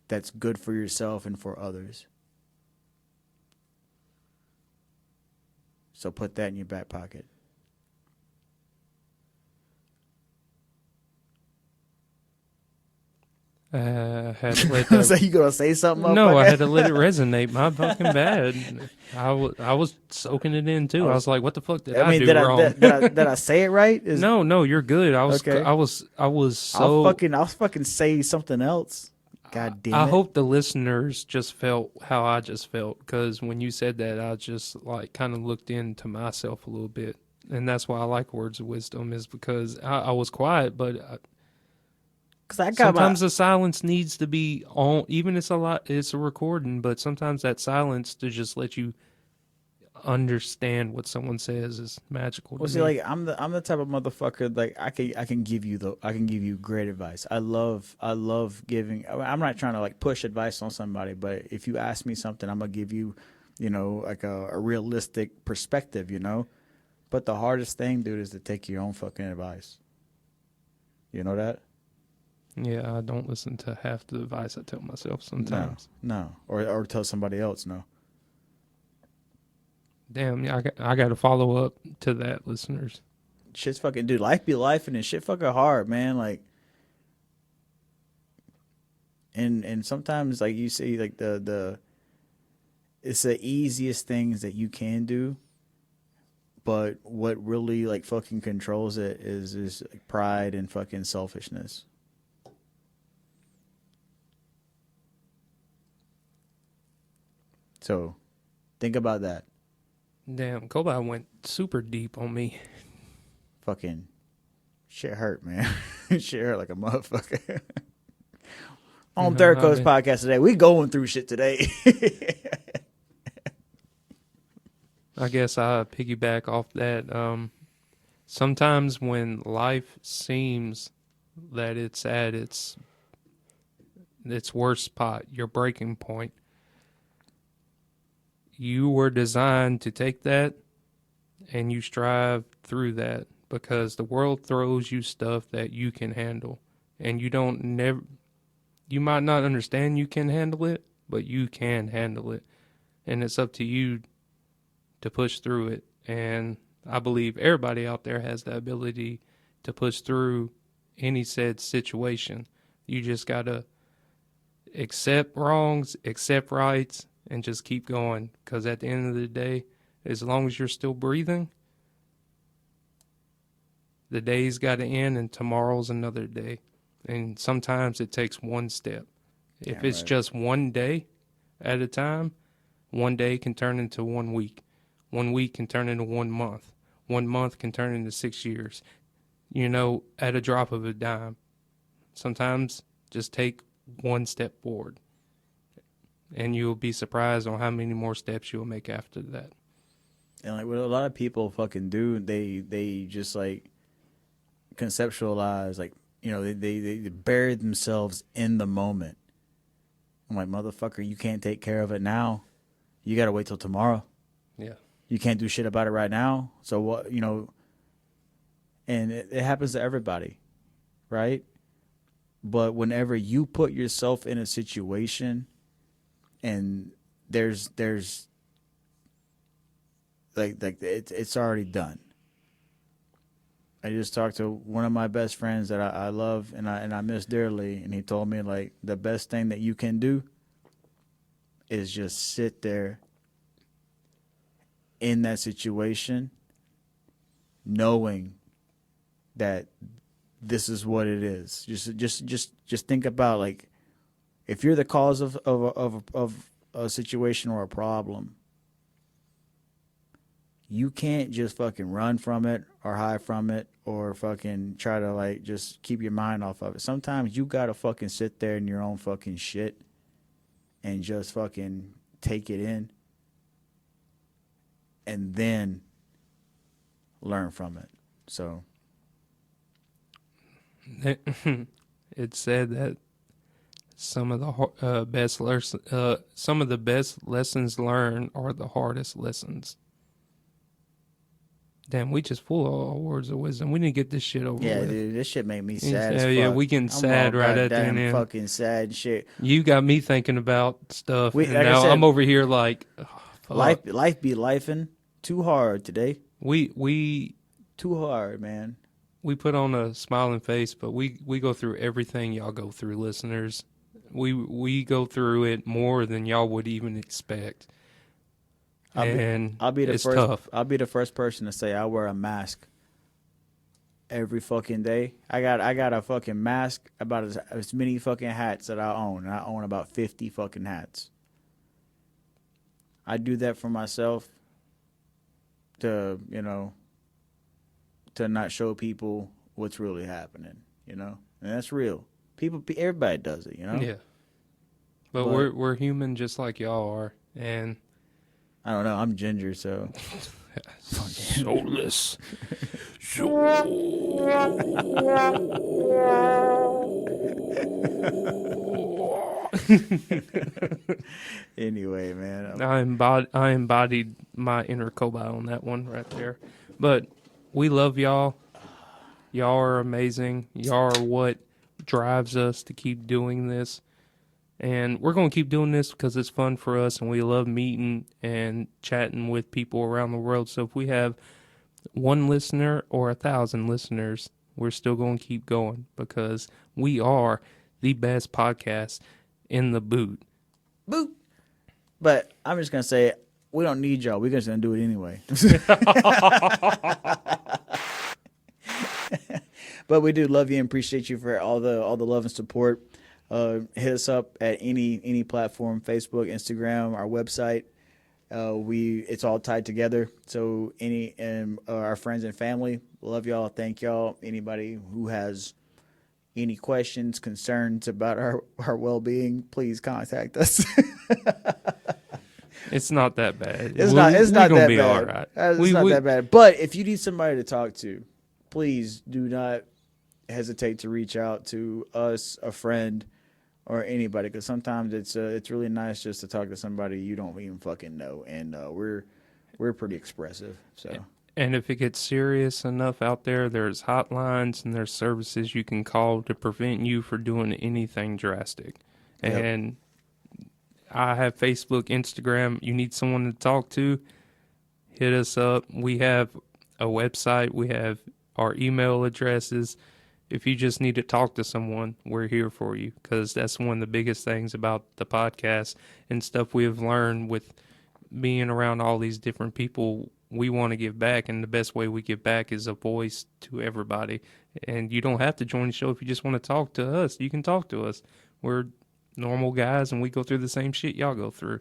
that's good for yourself and for others. So put that in your back pocket. Had to let that... So you gonna say something? No, I had to let it resonate. My fucking bad. I was soaking it in too. I was like, "What the fuck did I do wrong?" Did I say it right? No, you're good. I was okay. I was so. I'll fucking say something else. God damn it. I hope the listeners just felt how I just felt, because when you said that, I just like kind of looked into myself a little bit, and that's why I like words of wisdom, is because I was quiet, but. Sometimes the silence needs to be on, even it's a recording, but sometimes that silence to just let you understand what someone says is magical. Well, see, like I'm the type of motherfucker, like I can give you great advice. I love giving. I'm not trying to like push advice on somebody, but if you ask me something, I'm gonna give you, like a realistic perspective, But the hardest thing, dude, is to take your own fucking advice. You know that? Yeah, I don't listen to half the advice I tell myself sometimes. No. Or tell somebody else, no. Damn, I got to follow up to that, listeners. Shit's fucking, dude, life be life, and shit fucking hard, man. Like, and sometimes, like, you see, like, it's the easiest things that you can do, but what really, like, fucking controls it is like, pride and fucking selfishness. So, think about that. Damn, Kobe went super deep on me. Fucking shit hurt, man. Shit hurt like a motherfucker. On Third Coast Podcast today, we going through shit today. I guess I piggyback off that. Sometimes when life seems that it's at its worst spot, your breaking point, you were designed to take that and you strive through that, because the world throws you stuff that you can handle, and you might not understand you can handle it, but you can handle it, and it's up to you to push through it. And I believe everybody out there has the ability to push through any said situation. You just gotta accept wrongs, accept rights, and just keep going, because at the end of the day, as long as you're still breathing, the day's got to end, and tomorrow's another day. And sometimes it takes one step. If Damn it's right. just one day at a time, one day can turn into 1 week. 1 week can turn into 1 month. 1 month can turn into 6 years. At a drop of a dime. Sometimes just take one step forward. And you'll be surprised on how many more steps you'll make after that. And like what a lot of people fucking do, they just like conceptualize, like, they bury themselves in the moment. I'm like, motherfucker, you can't take care of it now. You got to wait till tomorrow. Yeah. You can't do shit about it right now. So what, and it happens to everybody, right? But whenever you put yourself in a situation and there's like it's already done. I just talked to one of my best friends that I love and I miss dearly, and he told me, like, the best thing that you can do is just sit there in that situation knowing that this is what it is. Just think about, like, if you're the cause of a situation or a problem, you can't just fucking run from it or hide from it or fucking try to, like, just keep your mind off of it. Sometimes you gotta fucking sit there in your own fucking shit and just fucking take it in and then learn from it. So It's said that some of the best lessons learned are the hardest lessons. Damn, we just full of all words of wisdom. We need to get this shit over yeah, with. dude, this shit made me sad as Yeah, fuck. yeah, we getting I'm sad all right at the goddamn end. fucking sad shit. You got me thinking about stuff, and Like I now said, I'm over here like, oh, fuck. life be lifing too hard today. We Too hard, man. we put on a smiling face, but we go through everything y'all go through, listeners. We go through it more than y'all would even expect. I'll be the it's first. tough. I'll be the first person to say I wear a mask every fucking day. I got a fucking mask about as many fucking hats that I own. And I own about 50 fucking hats. I do that for myself to, to not show people what's really happening, and that's real. Everybody does it, Yeah. But we're human just like y'all are, and I don't know. I'm ginger, so soulless. anyway, man. I embodied my inner Cobot on that one right there. But we love y'all. Y'all are amazing. Y'all are what drives us to keep doing this. And we're going to keep doing this because it's fun for us and we love meeting and chatting with people around the world. So if we have 1 listener or 1,000 listeners, we're still going to keep going because we are the best podcast in the boot. Boop. But I'm just gonna say we don't need y'all. We're just gonna do it anyway. But we do love you and appreciate you for all the love and support. Hit us up at any platform: Facebook, Instagram, our website. It's all tied together. So our friends and family, love y'all. Thank y'all. Anybody who has any questions, concerns about our well-being, please contact us. It's not that bad. It's not that be bad. All right. It's not that bad. But if you need somebody to talk to, please do not hesitate to reach out to us, a friend, or anybody. Because sometimes it's really nice just to talk to somebody you don't even fucking know, and we're pretty expressive. So. And if it gets serious enough out there, there's hotlines and there's services you can call to prevent you from doing anything drastic. Yep. And I have Facebook, Instagram. You need someone to talk to, hit us up. We have a website. We have our email addresses. If you just need to talk to someone, we're here for you because that's one of the biggest things about the podcast and stuff we have learned with being around all these different people. We want to give back, and the best way we give back is a voice to everybody. And you don't have to join the show if you just want to talk to us. You can talk to us. We're normal guys, and we go through the same shit y'all go through.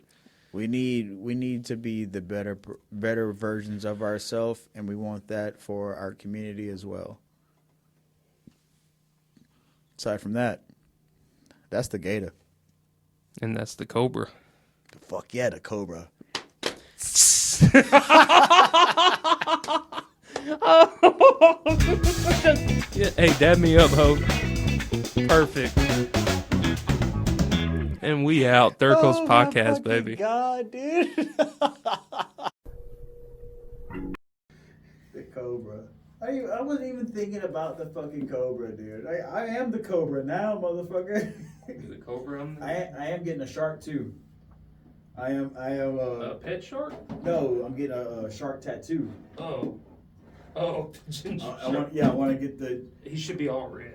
We need to be the better versions of ourselves, and we want that for our community as well. Aside from that, that's the gator. And that's the cobra. Fuck yeah, the cobra. Yeah, hey, dab me up, ho. Perfect. And we out. Third Coast Podcast, baby. God, dude. The cobra. I wasn't even thinking about the fucking cobra, dude. I am the cobra now, motherfucker. The cobra on I am getting a shark too. I am a pet shark? No, I'm getting a shark tattoo. Oh. I want to get the. He should be all red.